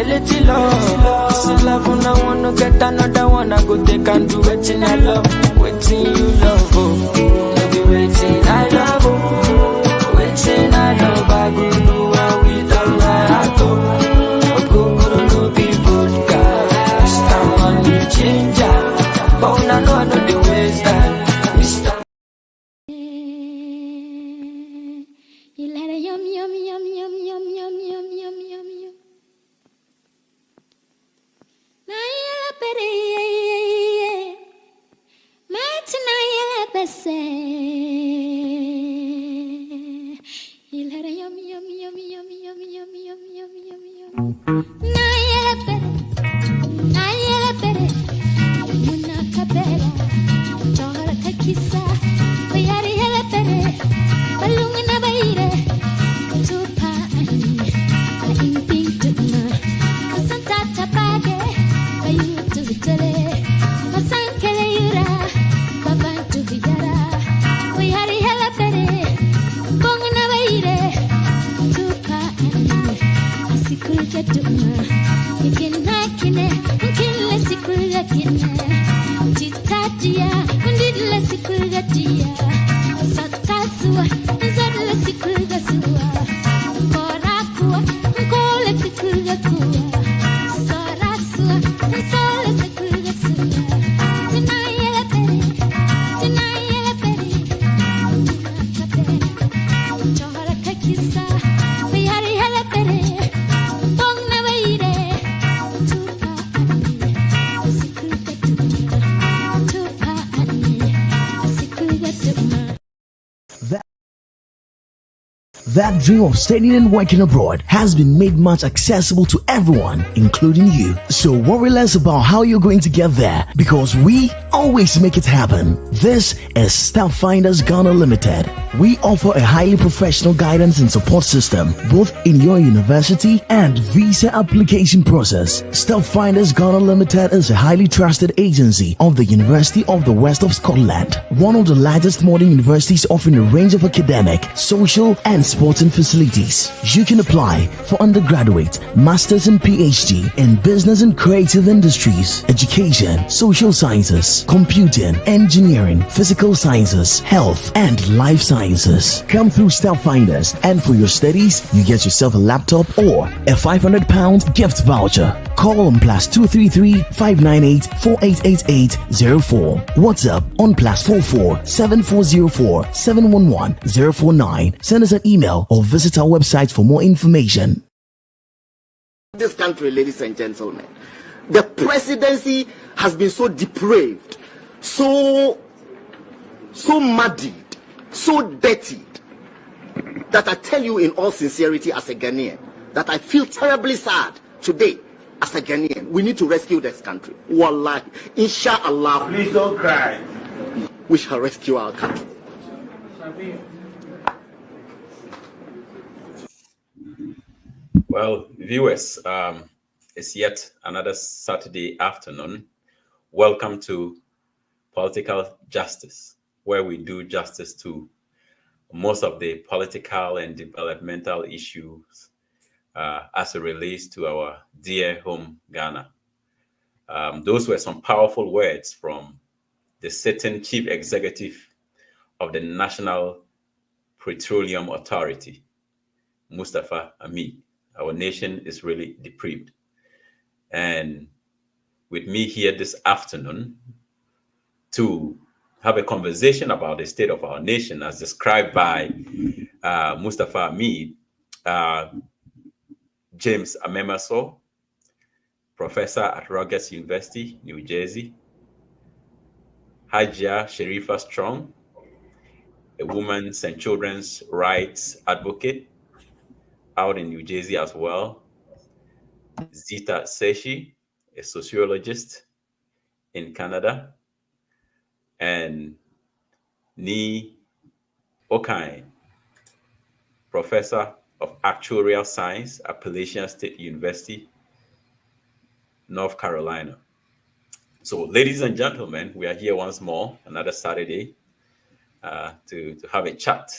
little love. This love when I wanna get another one, I go take and do waiting I love, waiting you love, oh. No be waiting I love, oh. Waiting I love, I go do what we done right, oh. Go no be vodka, Mr. Money Changer, but I know I know the ways that Mr. You let a yum yum yum yum yum yum yum yum yum yum. Nayela pere, matina yela pese. You let a yum yum yum yum yum yum yum yum yum yum. Nayela pere, muna kapela, chora kakisa, bayari yela pere, balungana baire, tupa ani, aimping tukma, asanta tapage, ayu tutele, masankele yura, babantu yara, bayari yela pere, bongana baire, tupa ani, asikul tukma, ikina kine, ukile sikul kine. Titadia, undidla sikulatia, satasua, zadla sikulgasua, korakua, kole sikulakua, sarasua, sole sikulgasua, tinayela peri, kapera, chora kakisa, bayari hala peri, bongna baire, tupa ani, sikulgatua. That dream of studying and working abroad has been made much accessible to everyone, including you. So worry less about how you're going to get there, because we always make it happen. This is Starfinders Ghana Limited. We offer a highly professional guidance and support system, both in your university and visa application process. Starfinders Ghana Limited is a highly trusted agency of the University of the West of Scotland, one of the largest modern universities offering a range of academic, social, and sporting facilities. You can apply for undergraduate, master's and PhD in business and creative industries, education, social sciences, computing, engineering, physical sciences, health, and life sciences. Come through Starfinders, and for your studies, you get yourself a laptop or a £500 gift voucher. Call on +233 598 4888 04. WhatsApp on +44 7404 711 049. Send us an email or visit our website for more information. This country, ladies and gentlemen, the presidency has been so depraved, so muddied, so dirtied, that I tell you in all sincerity as a Ghanaian, that I feel terribly sad today as a Ghanaian. We need to rescue this country. Wallahi, inshallah. Please don't cry. We shall rescue our country. Well, viewers, it's yet another Saturday afternoon. Welcome to Political Justice, where we do justice to most of the political and developmental issues as it relates to our dear home, Ghana. Those were some powerful words from the sitting chief executive of the National Petroleum Authority, Mustafa Ami. Our nation is really depraved. And with me here this afternoon to have a conversation about the state of our nation as described by Mustafa Ami, James Amemaso, professor at Rutgers University, New Jersey, Hajia Sharifa Strong, a women's and children's rights advocate out in New Jersey as well, Zita Seshi, a sociologist in Canada, and Ni Okai, professor of actuarial science at Appalachian State University, North Carolina. So, ladies and gentlemen, we are here once more, another Saturday, to have a chat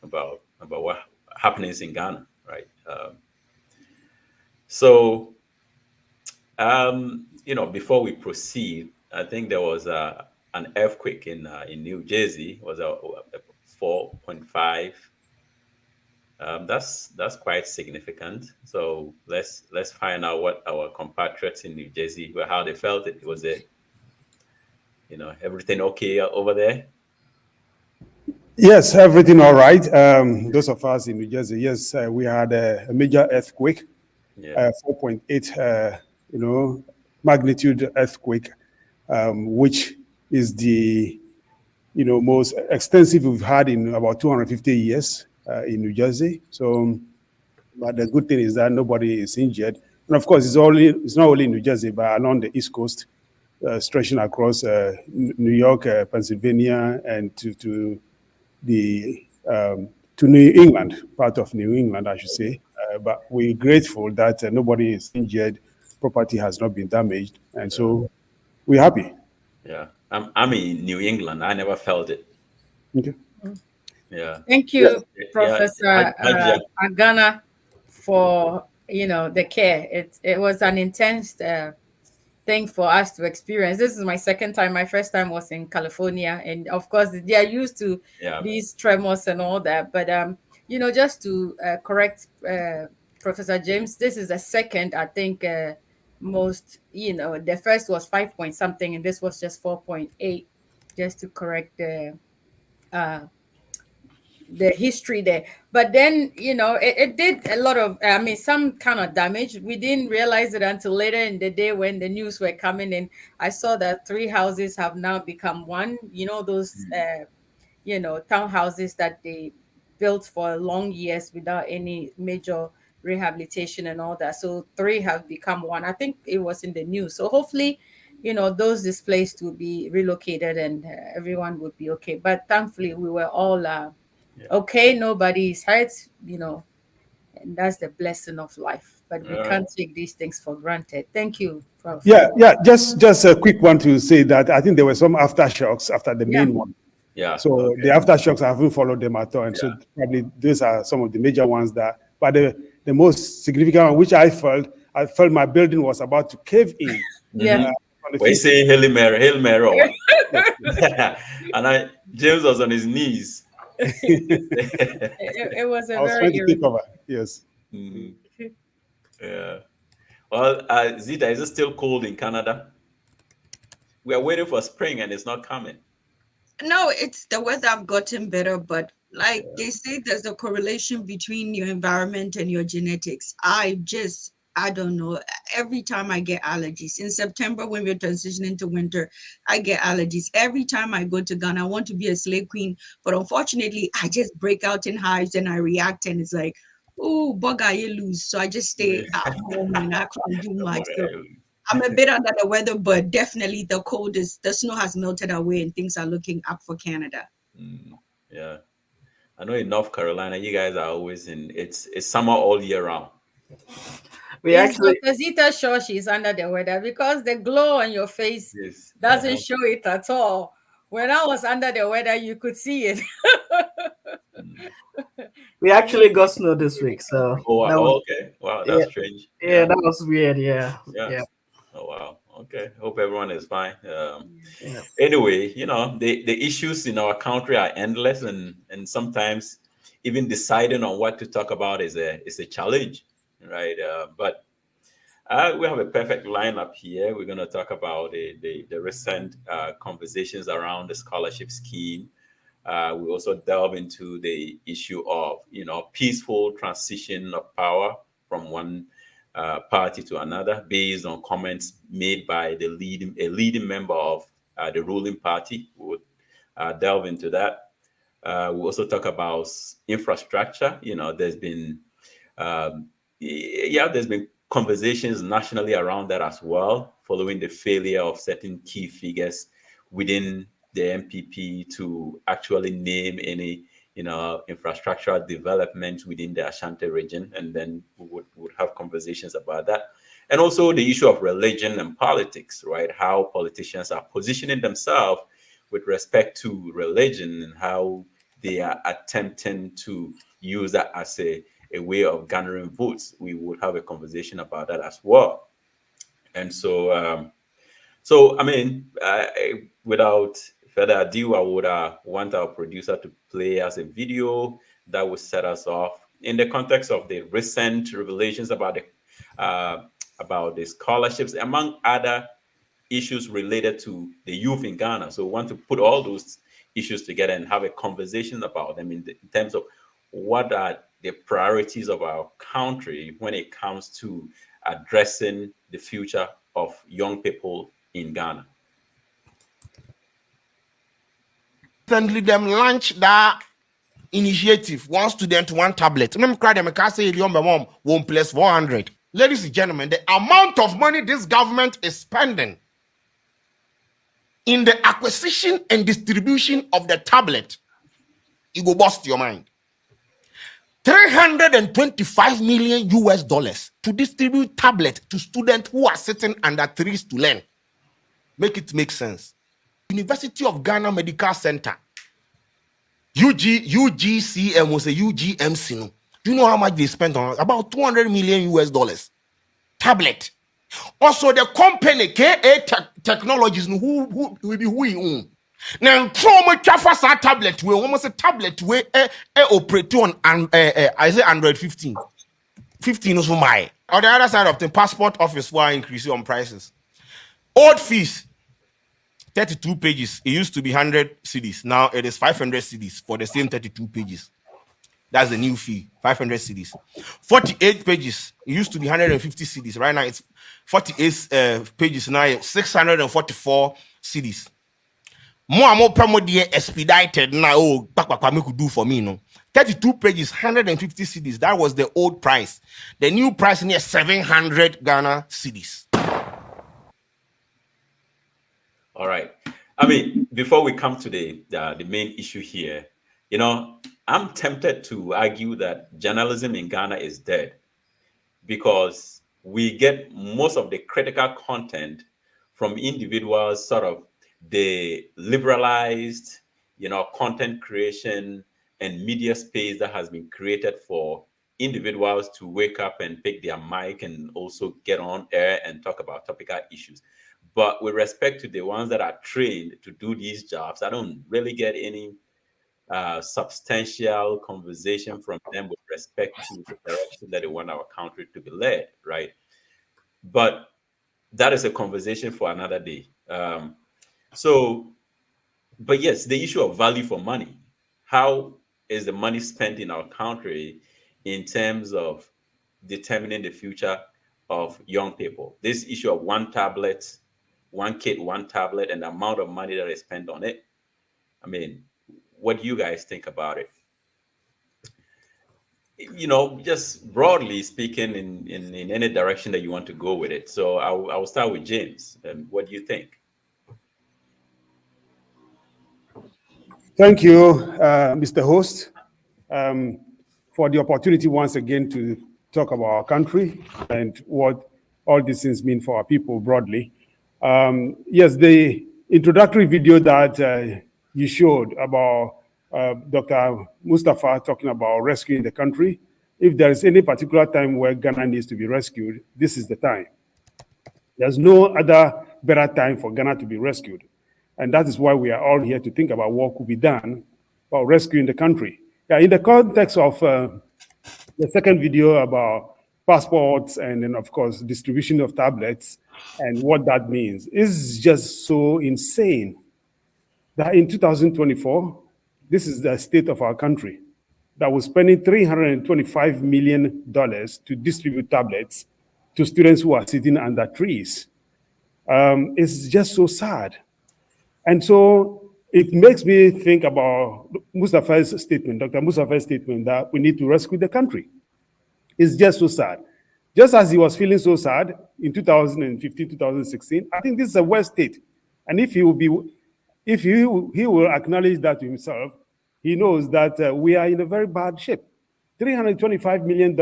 about what happenings in Ghana, right? So Before we proceed, I think there was an earthquake in New Jersey. It was a 4.5. That's quite significant. So let's find out what our compatriots in New Jersey, how they felt it. Was it, everything okay over there? Yes, everything all right. Those of us in New Jersey, yes, we had a major earthquake, Yeah. 4.8, magnitude earthquake, which is the, most extensive we've had in about 250 years in New Jersey. So, but the good thing is that nobody is injured. And of course, it's not only in New Jersey, but along the East Coast, stretching across New York, Pennsylvania, and to New England, part of New England, I should say. But we're grateful that nobody is injured, property has not been damaged, and so we're happy. Yeah, I'm in New England. I never felt it. Okay. Yeah. Thank you, Yeah. Professor Hajiya. Agana, for the care. It was an intense thing for us to experience. This is my second time. My first time was in California, and of course they are used to these tremors and all that. But just to correct Professor James, this is the second. I think most. The first was 5 point something, and this was just 4.8. Just to correct the history there. But then it did a lot of some kind of damage. We didn't realize it until later in the day when the news were coming in. I saw that 3 houses have now become one, those townhouses that they built for long years without any major rehabilitation and all that. So 3 have become one. I think it was in the news. So hopefully those displaced will be relocated and everyone would be okay. But thankfully we were all okay, nobody is hurt, and that's the blessing of life. But we can't take these things for granted. Thank you, Prof. Yeah. Just a quick one to say that I think there were some aftershocks after the main one. Yeah. So the aftershocks, I haven't followed them at all, and so probably these are some of the major ones that. But the most significant one, which I felt my building was about to cave in. Yeah. We say Hail Mary, or what? And James was on his knees. It was a very trying to take over. Yes. Mm-hmm. Yeah. Well, Zita, is it still cold in Canada? We are waiting for spring and it's not coming. No, it's the weather have gotten better, but like they say, there's a correlation between your environment and your genetics. I don't know. Every time I get allergies. In September, when we're transitioning to winter, I get allergies. Every time I go to Ghana, I want to be a slave queen. But unfortunately, I just break out in hives and I react. And it's like, oh, bugger, you lose. So I just stay at home and I can't do much. So I'm a bit under the weather, but definitely the snow has melted away and things are looking up for Canada. Yeah. I know in North Carolina, you guys are always it's summer all year round. Dr. Zita sure she's under the weather because the glow on your face doesn't show it at all. When I was under the weather, you could see it. We actually got snow this week, so. Okay. Wow, that's strange. Yeah, that was weird. Yeah. Oh wow. Okay. Hope everyone is fine. Anyway, the issues in our country are endless, and sometimes even deciding on what to talk about is a challenge. Right, but we have a perfect lineup here. We're going to talk about the recent conversations around the scholarship scheme. We also delve into the issue of peaceful transition of power from one party to another, based on comments made by a leading member of the ruling party. We would delve into that. We also talk about infrastructure. There's been there's been conversations nationally around that as well, following the failure of certain key figures within the MPP to actually name any, infrastructural development within the Ashanti region. And then we would have conversations about that. And also the issue of religion and politics, right? How politicians are positioning themselves with respect to religion and how they are attempting to use that as a way of garnering votes. We would have a conversation about that as well. And so, I mean, without further ado, I would want our producer to play us a video that would set us off in the context of the recent revelations about the scholarships, among other issues related to the youth in Ghana. So we want to put all those issues together and have a conversation about them in terms of what are the priorities of our country when it comes to addressing the future of young people in Ghana. Recently, them launched that initiative, 1 student, 1 tablet. Let me cry them, I can't say 1 plus 400. Ladies and gentlemen, the amount of money this government is spending in the acquisition and distribution of the tablet, it will bust your mind. 325 million US dollars to distribute tablet to students who are sitting under trees to learn. Make it make sense. University of Ghana Medical Center, UGCM was a UGMC. Do you know how much they spent on? About 200 million US dollars. Tablet. Also, the company KA Technologies who will be who you own. Now, trauma chafas a tablet we almost a tablet we operate on and I say Android 15. 15 is for my. On the other side of the passport office were increasing on prices. Old fees 32 pages. It used to be 100 CDs. Now it is 500 CDs for the same 32 pages. That's the new fee, 500 CDs. 48 pages. It used to be 150 CDs. Right now it's 48 pages. Now 644 CDs. More expedited now. Oh, me could do for me, no. 32 pages, 150 CDs. That was the old price. The new price near 700 Ghana CDs. All right. I mean, before we come to the main issue here, you know, I'm tempted to argue that journalism in Ghana is dead because we get most of the critical content from individuals, sort of the liberalized, you know, content creation and media space that has been created for individuals to wake up and pick their mic and also get on air and talk about topical issues. But with respect to the ones that are trained to do these jobs, I don't really get any substantial conversation from them with respect to the direction that they want our country to be led, right? But that is a conversation for another day. But yes, the issue of value for money. How is the money spent in our country in terms of determining the future of young people? This issue of 1 tablet, 1 kid, 1 tablet, and the amount of money that is spent on it. I mean, what do you guys think about it? You know, just broadly speaking, in any direction that you want to go with it. So I will start with James. What do you think? Thank you, Mr. Host, for the opportunity once again to talk about our country and what all these things mean for our people broadly. Yes, the introductory video that you showed about Dr. Mustafa talking about rescuing the country. If there is any particular time where Ghana needs to be rescued, this is the time. There's no other better time for Ghana to be rescued. And that is why we are all here to think about what could be done about rescuing the country. Yeah, in the context of the second video about passports and then, of course, distribution of tablets and what that means is just so insane that in 2024, this is the state of our country, that we're spending $325 million to distribute tablets to students who are sitting under trees. It's just so sad. And so it makes me think about Mustafa's statement, Dr. Mustafa's statement that we need to rescue the country. It's just so sad. Just as he was feeling so sad in 2015, 2016, I think this is a worst state. And if he will acknowledge that to himself, he knows that we are in a very bad shape. $325 million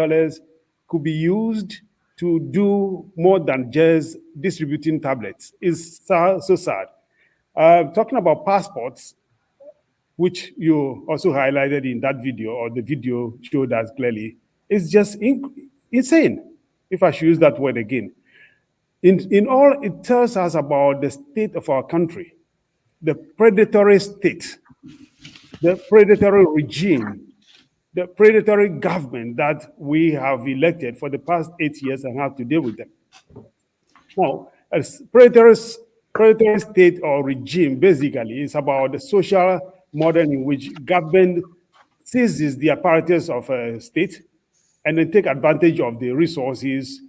could be used to do more than just distributing tablets. It's so sad. Talking about passports, which you also highlighted in that video, or the video showed us clearly, is just insane, if I should use that word again. In all, it tells us about the state of our country, the predatory state, the predatory regime, the predatory government that we have elected for the past 8 years and have to deal with them. Now, a predatory state or regime basically is about the social model in which government seizes the apparatus of a state and then take advantage of the resources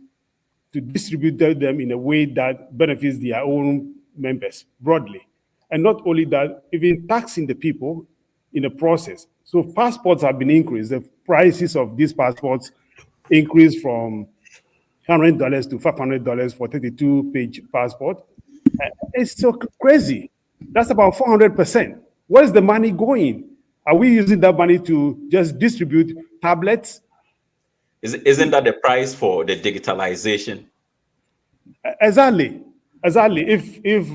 to distribute them in a way that benefits their own members broadly. And not only that, even taxing the people in the process. So passports have been increased. The prices of these passports increased from $100 to $500 for 32-page passport. It's so crazy. That's about 400%. Where's the money going? Are we using that money to just distribute tablets? Isn't that the price for the digitalization? Exactly. If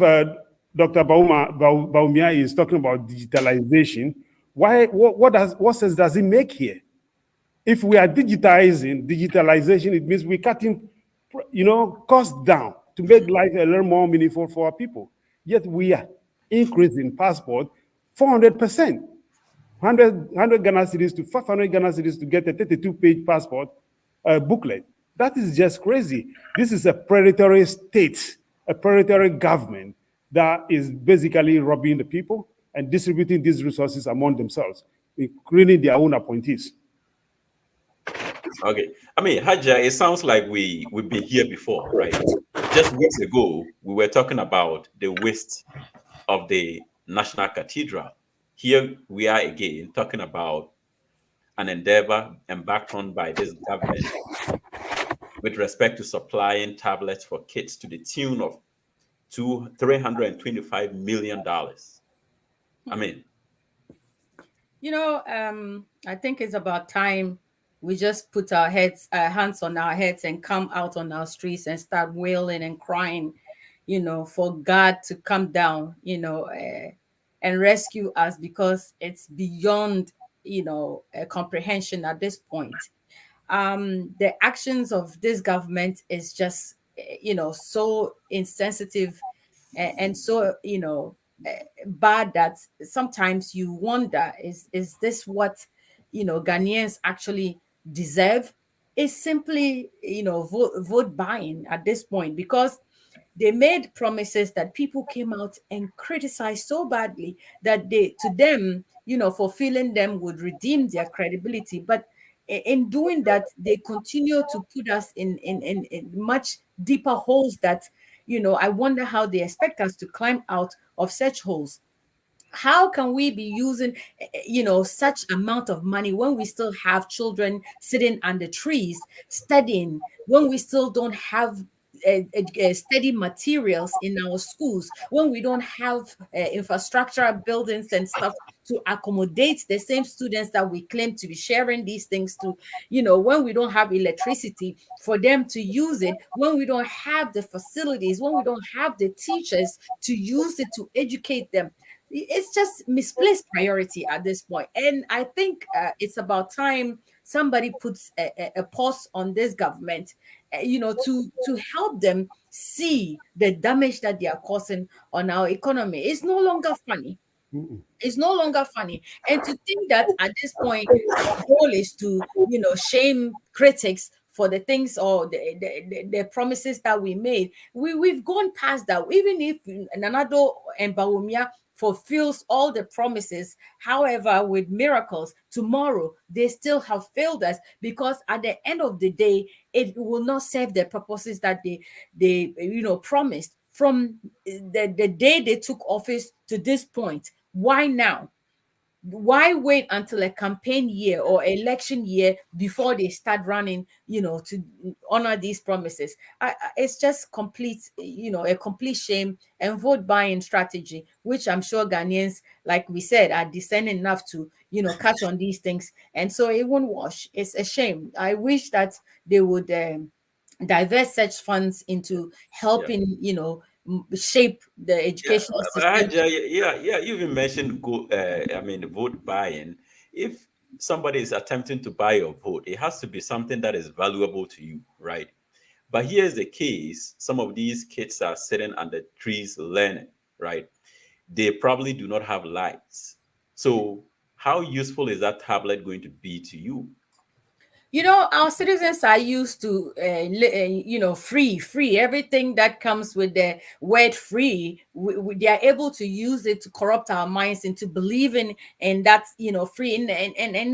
Dr. Baumia is talking about digitalization, what sense does it make here? If we are digitalization, it means we're cutting, costs down to make life a little more meaningful for our people. Yet we are increasing passport 400%, 100 Ghana cedis to 500 Ghana cedis to get a 32-page passport booklet. That is just crazy. This is a predatory state, a predatory government that is basically robbing the people and distributing these resources among themselves, including their own appointees. Okay. I mean, Haja, it sounds like we've been here before, right? Just weeks ago, we were talking about the waste of the National Cathedral. Here we are again talking about an endeavor embarked on by this government with respect to supplying tablets for kids to the tune of $325 million. I mean, I think it's about time we just put our hands on our heads and come out on our streets and start wailing and crying, for God to come down, and rescue us, because it's beyond, comprehension at this point. The actions of this government is just, so insensitive and so, bad that sometimes you wonder, is this what, Ghanaians actually deserve? Is simply, vote buying at this point, because they made promises that people came out and criticized so badly that to them, fulfilling them would redeem their credibility. But in doing that, they continue to put us in much deeper holes that, I wonder how they expect us to climb out of such holes. How can we be using such amount of money when we still have children sitting under trees studying, when we still don't have steady materials in our schools, when we don't have infrastructure buildings and stuff to accommodate the same students that we claim to be sharing these things to, when we don't have electricity for them to use it, when we don't have the facilities, when we don't have the teachers to use it to educate them. It's just misplaced priority at this point. And I think it's about time somebody puts a pause on this government, to help them see the damage that they are causing on our economy. It's no longer funny. It's no longer funny. And to think that at this point, the goal is to, shame critics for the things or the promises that we made. We've gone past that. Even if Nanado and Bawumia fulfills all the promises, however, with miracles, tomorrow they still have failed us, because at the end of the day, it will not serve the purposes that they promised from the day they took office to this point. Why now? Why wait until a campaign year or election year before they start running, to honor these promises? It's just a complete shame and vote buying strategy, which I'm sure Ghanaians, like we said, are discerning enough to, catch on these things. And so it won't wash. It's a shame. I wish that they would divert such funds into helping, shape the educational system. Yeah, you even mentioned vote buying. If somebody is attempting to buy your vote, it has to be something that is valuable to you, right? But here's the case: some of these kids are sitting under trees learning, right? They probably do not have lights. So how useful is that tablet going to be to you? You know, our citizens are used to, free. Everything that comes with the word free, they are able to use it to corrupt our minds into believing in that, free. And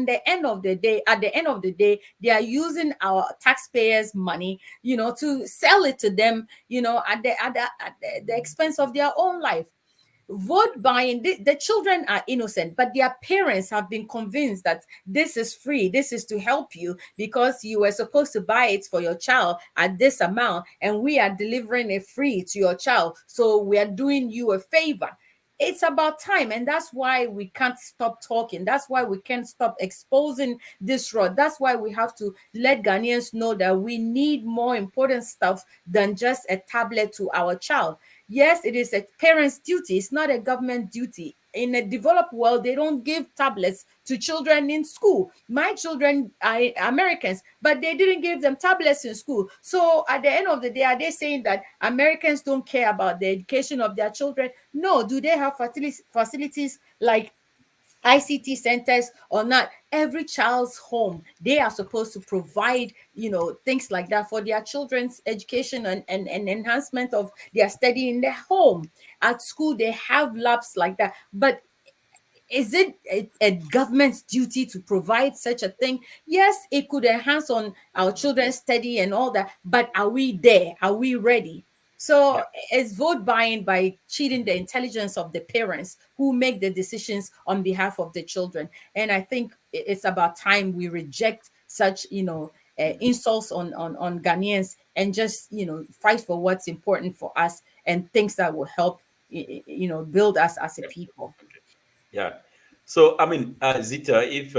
the end of the day, at the end of the day, they are using our taxpayers' money, to sell it to them, at the expense of their own life. Vote buying, the children are innocent, but their parents have been convinced that this is free, this is to help you because you were supposed to buy it for your child at this amount, and we are delivering it free to your child, so we are doing you a favor. It's about time, and that's why we can't stop talking. That's why we can't stop exposing this rod. That's why we have to let Ghanaians know that we need more important stuff than just a tablet to our child. Yes, it is a parent's duty. It's not a government duty. In a developed world, they don't give tablets to children in school. My children are Americans, but they didn't give them tablets in school. So at the end of the day, are they saying that Americans don't care about the education of their children? No. Do they have facilities like ICT centers or not? Every child's home, they are supposed to provide, things like that for their children's education and enhancement of their study in their home. At school, they have labs like that. But is it a government's duty to provide such a thing? Yes, it could enhance on our children's study and all that, but are we there? Are we ready? So it's vote buying by cheating the intelligence of the parents who make the decisions on behalf of the children. And I think it's about time we reject such, insults on Ghanaians and just, fight for what's important for us and things that will help, build us as a people. Yeah. So, I mean, Zita, if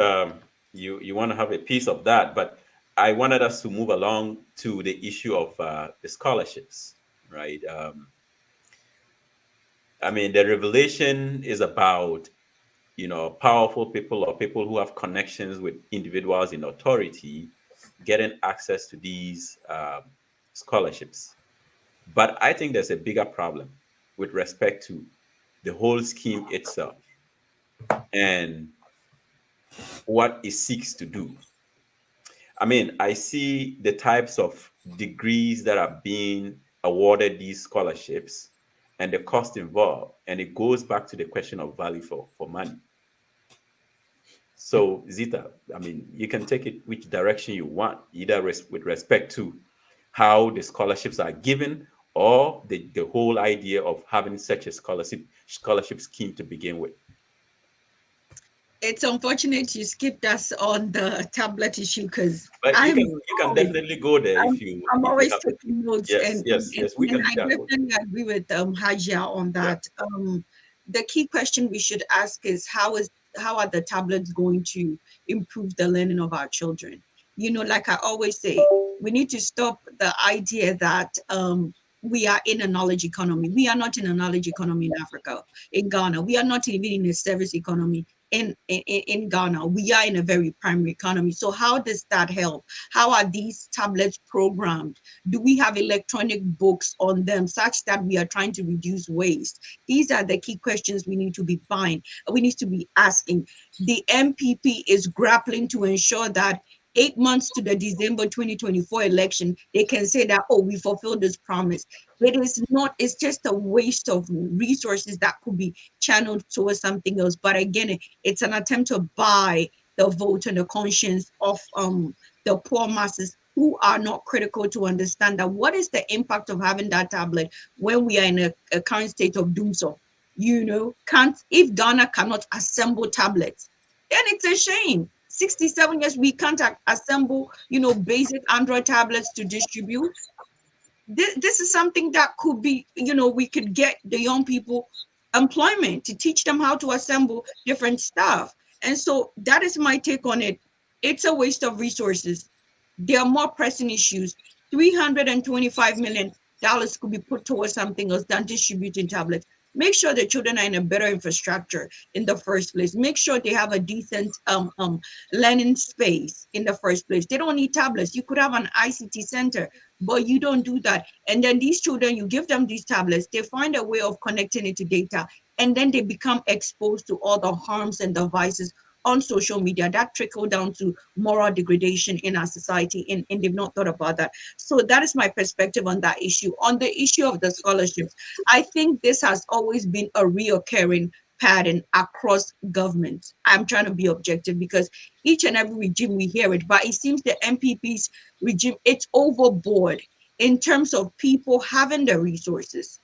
you want to have a piece of that, but I wanted us to move along to the issue of the scholarships, right? I mean, the revelation is about, powerful people or people who have connections with individuals in authority getting access to these scholarships. But I think there's a bigger problem with respect to the whole scheme itself and what it seeks to do. I mean, I see the types of degrees that are being awarded these scholarships and the cost involved, and it goes back to the question of value for money. So, Zita, I mean, you can take it which direction you want, either with respect to how the scholarships are given or the whole idea of having such a scholarship scheme to begin with. It's unfortunate you skipped us on the tablet issue because you can definitely go there if you. I'm always taking notes. Yes, we can. I definitely agree with Hajia on that. Yeah. The key question we should ask is how are the tablets going to improve the learning of our children? Like I always say, we need to stop the idea that we are in a knowledge economy. We are not in a knowledge economy in Africa, in Ghana. We are not even in a service economy in Ghana. We are in a very primary economy. So how does that help? How are these tablets programmed? Do we have electronic books on them such that we are trying to reduce waste? These are the key questions we need to be asking. The MPP is grappling to ensure that 8 months to the December 2024 election, they can say that, oh, we fulfilled this promise. It is not, it's just a waste of resources that could be channeled towards something else. But again, it's an attempt to buy the vote and the conscience of the poor masses who are not critical to understand that what is the impact of having that tablet when we are in a current state of doomsday. If Ghana cannot assemble tablets, then it's a shame. 67 years, we can't assemble, basic Android tablets to distribute. This is something that could be, we could get the young people employment to teach them how to assemble different stuff. And so that is my take on it. It's a waste of resources. There are more pressing issues. $325 million could be put towards something else than distributing tablets. Make sure the children are in a better infrastructure in the first place. Make sure they have a decent learning space in the first place. They don't need tablets. You could have an ICT center, but you don't do that. And then these children, you give them these tablets, they find a way of connecting it to data, and then they become exposed to all the harms and the vices on social media that trickle down to moral degradation in our society, and they've not thought about that. So that is my perspective on that issue. On the issue of the scholarships, I think this has always been a reoccurring pattern across governments. I'm trying to be objective because each and every regime we hear it, but it seems the MPP's regime, it's overboard in terms of people having the resources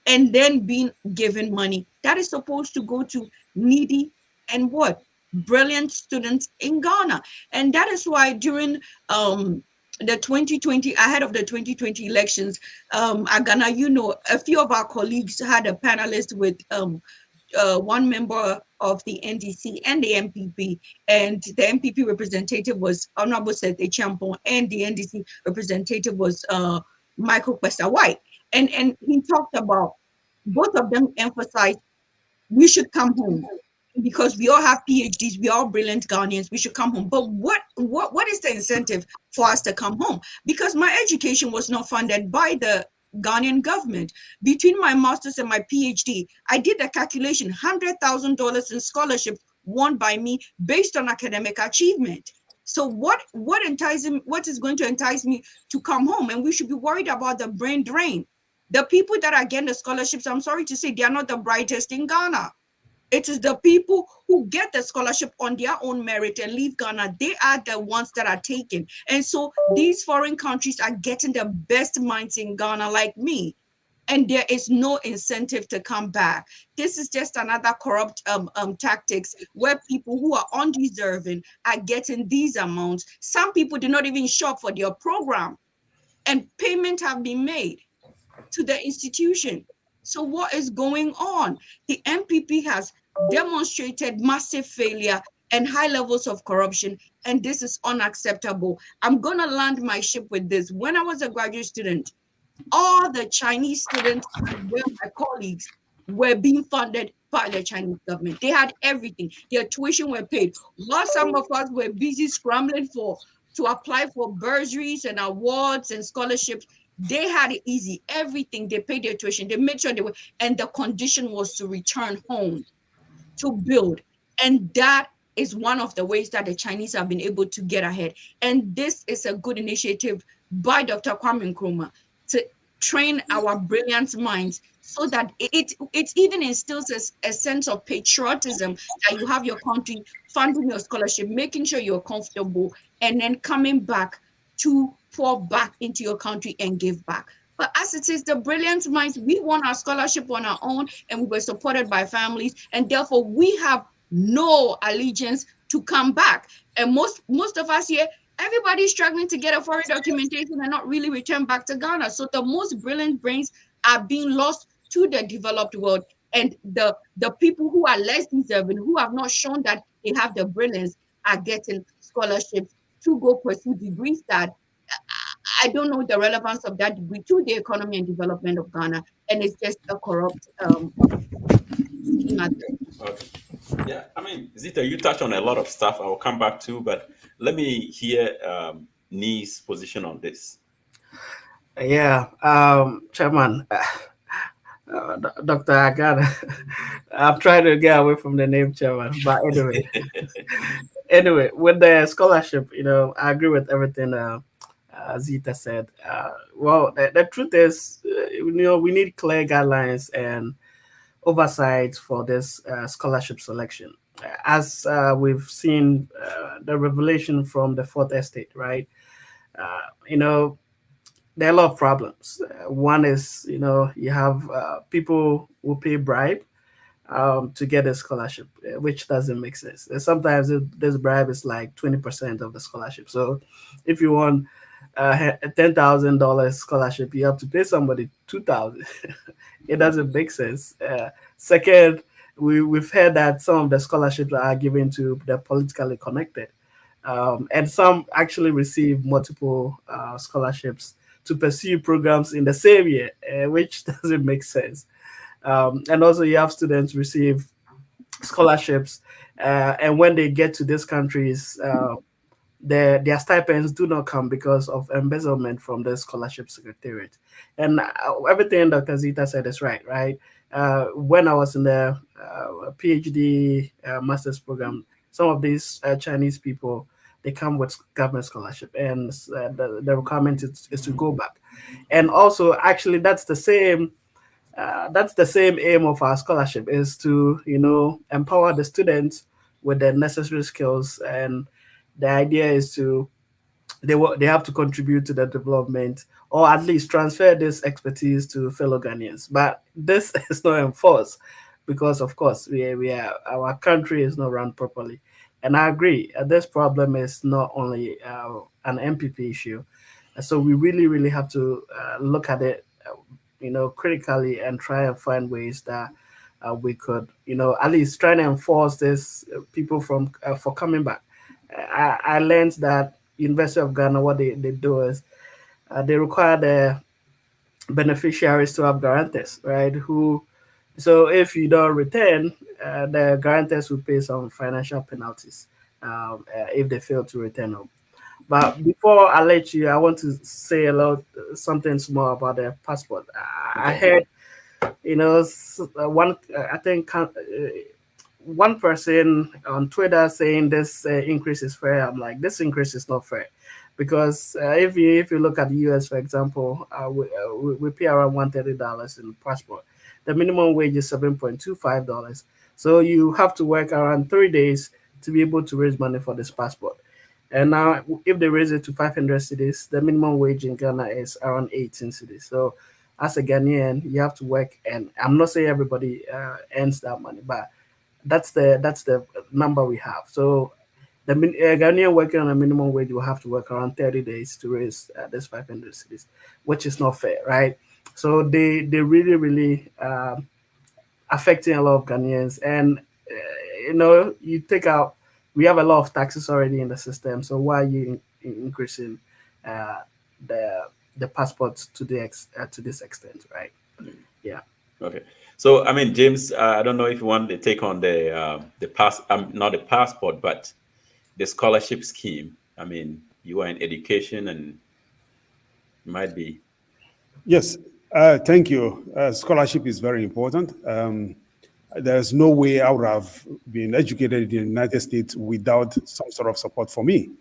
and then being given money that is supposed to go to needy and what? Brilliant students in Ghana. And that is why during the 2020, ahead of the 2020 elections, at Ghana, you know, a few of our colleagues had a panelist with one member of the NDC and the MPP, and the MPP representative was Honorable Seth Champon, and the NDC representative was Michael Kwesa White. And he talked about, both of them emphasized we should come home because we all have PhDs, we are all brilliant Ghanaians, we should come home. But what is the incentive for us to come home? Because my education was not funded by the Ghanaian government. Between my master's and my PhD, I did a calculation, $100,000 in scholarships won by me based on academic achievement. So what is going to entice me to come home? And we should be worried about the brain drain. The people that are getting the scholarships, I'm sorry to say, they are not the brightest in Ghana. It is the people who get the scholarship on their own merit and leave Ghana. They are the ones that are taken. And so these foreign countries are getting the best minds in Ghana like me. And there is no incentive to come back. This is just another corrupt tactics where people who are undeserving are getting these amounts. Some people did not even show up for their program, and payment have been made to the institution. So what is going on? The MPP has demonstrated massive failure and high levels of corruption, and this is unacceptable. I'm going to land my ship with this. When I was a graduate student, all the Chinese students, well, my colleagues, were being funded by the Chinese government. They had everything. Their tuition were paid. While some of us were busy scrambling to apply for bursaries and awards and scholarships, they had it easy. Everything, they paid their tuition. They made sure they were, and the condition was to return home to build. And that is one of the ways that the Chinese have been able to get ahead. And this is a good initiative by Dr. Kwame Nkrumah to train our brilliant minds so that it even instills a sense of patriotism that you have your country funding your scholarship, making sure you're comfortable, and then coming back to pour back into your country and give back. But as it is, the brilliant minds, we won our scholarship on our own, and we were supported by families, and therefore we have no allegiance to come back. And most of us here, everybody's struggling to get a foreign documentation and not really return back to Ghana. So the most brilliant brains are being lost to the developed world, and the people who are less deserving, who have not shown that they have the brilliance, are getting scholarships to go pursue degrees that I don't know the relevance of that degree to the economy and development of Ghana, and it's just a corrupt scheme. Okay. Yeah, I mean, Zita, you touched on a lot of stuff I'll come back to, but let me hear Ni's position on this. Yeah, Chairman, Dr. Agada, I'm trying to get away from the name Chairman, but anyway, with the scholarship, I agree with everything Zita said. Well, the truth is, we need clear guidelines and oversight for this scholarship selection. As we've seen the revelation from the Fourth Estate, right? There are a lot of problems. One is, you have people who pay bribe to get a scholarship, which doesn't make sense. And sometimes this bribe is like 20% of the scholarship. So if you want a $10,000 scholarship, you have to pay somebody $2,000. It doesn't make sense. Second, we've heard that some of the scholarships are given to the politically connected, and some actually receive multiple scholarships to pursue programs in the same year, which doesn't make sense. And also you have students receive scholarships, and when they get to these countries, their stipends do not come because of embezzlement from the scholarship secretariat. And everything Dr. Zita said is right. When I was in the PhD master's program, some of these Chinese people, they come with government scholarship, and the requirement is to go back. And also, actually, that's the same aim of our scholarship, is to empower the students with the necessary skills. And the idea is to they have to contribute to the development, or at least transfer this expertise to fellow Ghanaians. But this is not enforced because, of course, our country is not run properly. And I agree, this problem is not only an MPP issue. So we really, really have to look at it, critically, and try and find ways that we could, at least try to enforce this people from for coming back. I learned that University of Ghana, what they do is they require the beneficiaries to have guarantors, right? So if you don't return, the guarantors will pay some financial penalties if they fail to return home. But before I let you, I want to say something small about the passport. I heard, one person on Twitter saying this increase is fair. I'm like, this increase is not fair, because if you look at the US, for example, we pay around $130 in passport. The minimum wage is $7.25. So you have to work around 3 days to be able to raise money for this passport. And now, if they raise it to 500 cedis, the minimum wage in Ghana is around 18 cedis. So, as a Ghanaian, you have to work, and I'm not saying everybody earns that money, but that's the number we have. So, the Ghanaian working on a minimum wage will have to work around 30 days to raise this 500 cedis, which is not fair, right? So they really, really affecting a lot of Ghanaians, and you take out. We have a lot of taxes already in the system, so why are you increasing the passports to this extent, right? Yeah. Okay. So I mean, James, I don't know if you want to take on not the passport, but the scholarship scheme. I mean, you are in education, and might be. Yes. Thank you. Scholarship is very important. There's no way I would have been educated in the United States without some sort of support for me.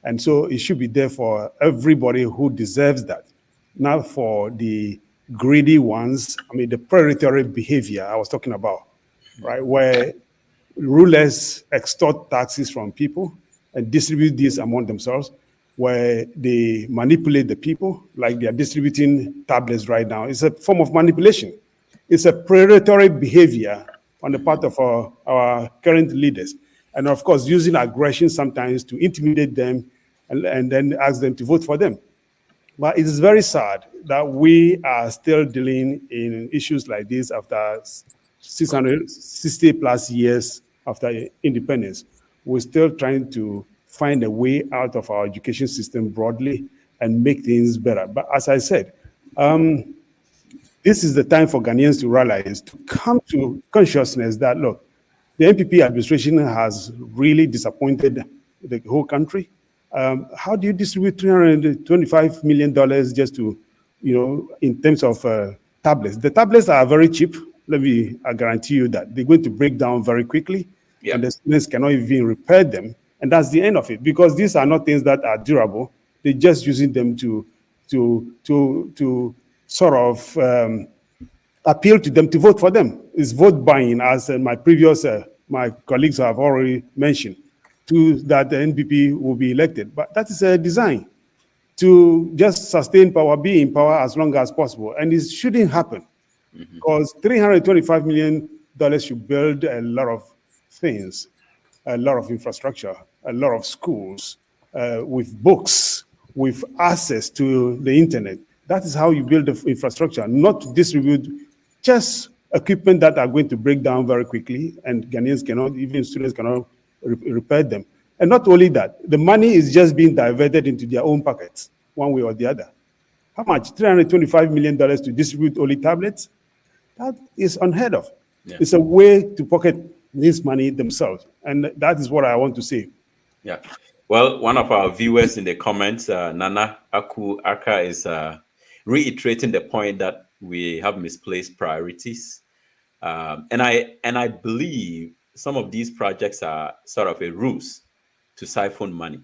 And so it should be there for everybody who deserves that. Not for the greedy ones, the predatory behavior I was talking about, right? Where rulers extort taxes from people and distribute these among themselves, where they manipulate the people, like they are distributing tablets right now. It's a form of manipulation. It's a predatory behavior on the part of our current leaders. And of course, using aggression sometimes to intimidate them and then ask them to vote for them. But it is very sad that we are still dealing in issues like this after 660 plus years after independence. We're still trying to find a way out of our education system broadly and make things better. But as I said, this is the time for Ghanaians to realize, to come to consciousness that, look, the NPP administration has really disappointed the whole country. How do you distribute $325 million just to, in terms of tablets? The tablets are very cheap. I guarantee you that. They're going to break down very quickly, and the students cannot even repair them. And that's the end of it, because these are not things that are durable. They're just using them to sort of appeal to them to vote for them. It's vote buying, as my colleagues have already mentioned, that the NPP will be elected. But that is a design to just sustain power, be in power as long as possible. And it shouldn't happen, because $325 million should build a lot of things, a lot of infrastructure, a lot of schools, with books, with access to the internet. That is how you build the infrastructure, not to distribute just equipment that are going to break down very quickly, and Ghanaians cannot, even students cannot repair them. And not only that, the money is just being diverted into their own pockets, one way or the other. How much? $325 million to distribute only tablets? That is unheard of. Yeah. It's a way to pocket this money themselves. And that is what I want to say. Yeah. Well, one of our viewers in the comments, Nana Aku Aka, is reiterating the point that we have misplaced priorities. And I believe some of these projects are sort of a ruse to siphon money,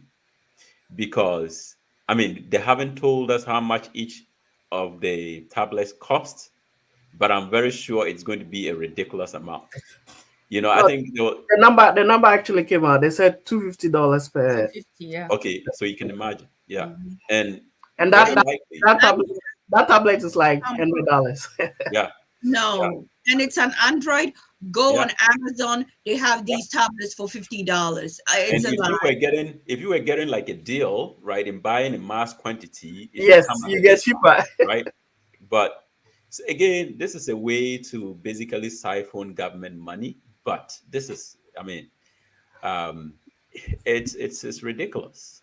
because I mean they haven't told us how much each of the tablets cost, but I'm very sure it's going to be a ridiculous amount. You know, I No, think the number actually came out. They said $250 per. 50, yeah. okay, so you can imagine, yeah, Mhm. and And very that likely, that tablet that tablet is like $100. yeah, No, and it's an Android. Go yeah. on Amazon. They have these tablets for $50. It's And a lie. if you were getting like a deal, right, in buying in mass quantity, it should Yes, come at you a get discount, cheaper. right? But so again, this is a way to basically siphon government money. But this is, I mean, it's ridiculous.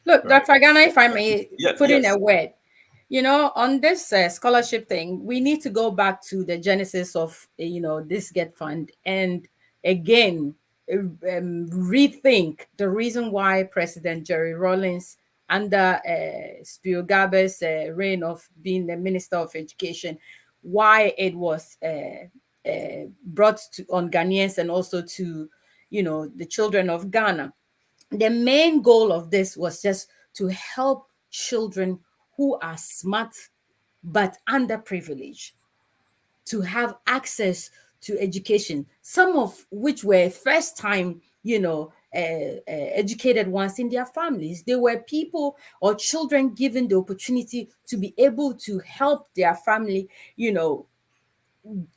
Look, Right. Dr. Ghana, if I may Yes, put in yes. a word, you know, on this scholarship thing, we need to go back to the genesis of, you know, this Get Fund, and again, rethink the reason why President Jerry Rawlings, under Spiro Garber's reign of being the Minister of Education, why it was brought to on Ghanaians and also to, you know, the children of Ghana. The main goal of this was just to help children who are smart but underprivileged to have access to education, some of which were first time, you know, educated ones in their families. They were people or children given the opportunity to be able to help their family, you know,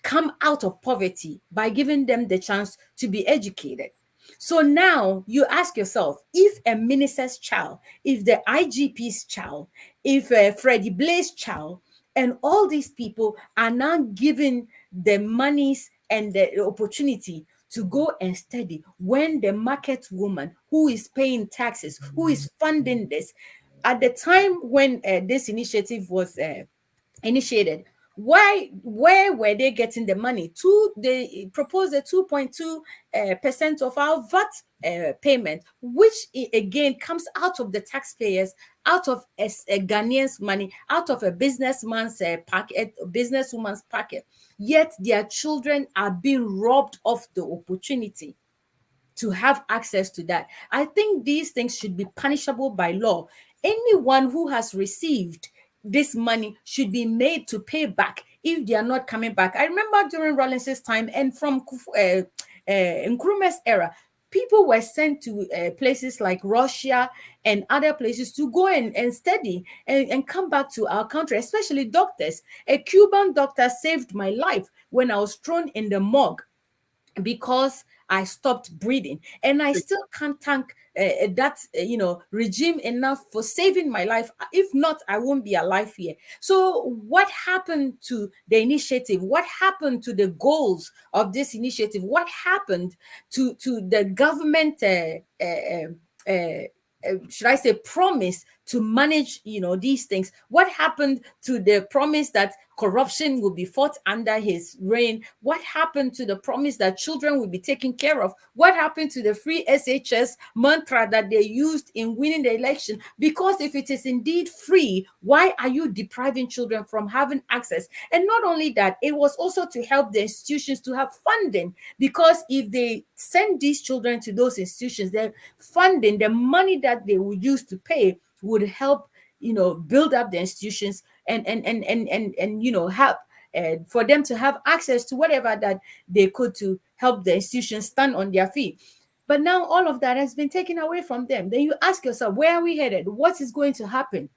come out of poverty by giving them the chance to be educated. So now you ask yourself, if a minister's child, if the IGP's child, if Freddie Blaze child, and all these people are now given the monies and the opportunity to go and study, when the market woman who is paying taxes, who is funding this, at the time when this initiative was initiated, where were they getting the money? They proposed a 2.2% of our VAT payment, which again comes out of the taxpayers, out of a Ghanaian's money, out of a businessman's pocket, businesswoman's pocket. Yet their children are being robbed of the opportunity to have access to that. I think these things should be punishable by law. Anyone who has received this money should be made to pay back if they are not coming back. I remember during Rawlings's time and from Nkrumah's era, people were sent to places like Russia and other places to go and study and come back to our country, especially doctors. A Cuban doctor saved my life when I was thrown in the morgue because I stopped breathing, and I still can't thank that regime enough for saving my life. If not, I won't be alive here. So what happened to the initiative? What happened to the goals of this initiative? What happened to the government should I say promise to manage these things? What happened to the promise that corruption will be fought under his reign? What happened to the promise that children will be taken care of? What happened to the free SHS mantra that they used in winning the election? Because if it is indeed free, why are you depriving children from having access? And not only that, it was also to help the institutions to have funding, because if they send these children to those institutions, their funding, the money that they will use to pay, would help build up the institutions and help for them to have access to whatever that they could to help the institutions stand on their feet. But now all of that has been taken away from them. Then you ask yourself, where are we headed? What is going to happen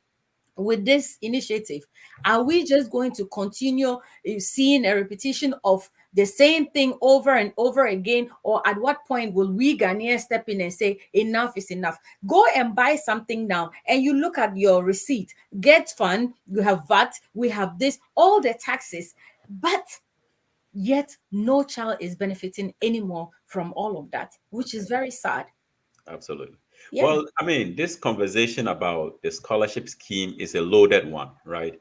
with this initiative? Are we just going to continue seeing a repetition of the same thing over and over again? Or at what point will we Ghanaians step in and say enough is enough? Go and buy something now and you look at your receipt. Get Fund, you have VAT, we have this, all the taxes, but yet no child is benefiting anymore from all of that, which is very sad. Absolutely. Yeah. Well, I mean, this conversation about the scholarship scheme is a loaded one, right?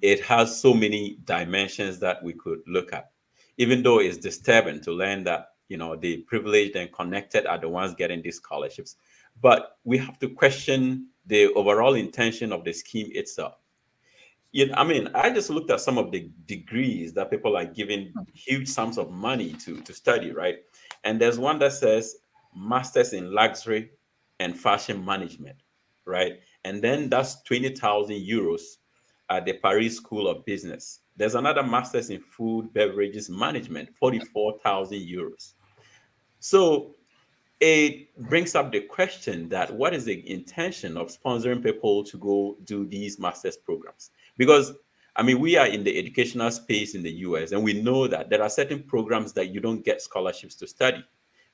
it has so many dimensions that we could look at, even though it's disturbing to learn that, the privileged and connected are the ones getting these scholarships. But we have to question the overall intention of the scheme itself. I mean, I just looked at some of the degrees that people are giving huge sums of money to study, right? And there's one that says Masters in Luxury and Fashion Management, right? And then that's 20,000 euros at the Paris School of Business. There's another Masters in Food Beverages Management, 44,000 euros. So it brings up the question that what is the intention of sponsoring people to go do these master's programs? Because I mean, we are in the educational space in the US, and we know that there are certain programs that you don't get scholarships to study,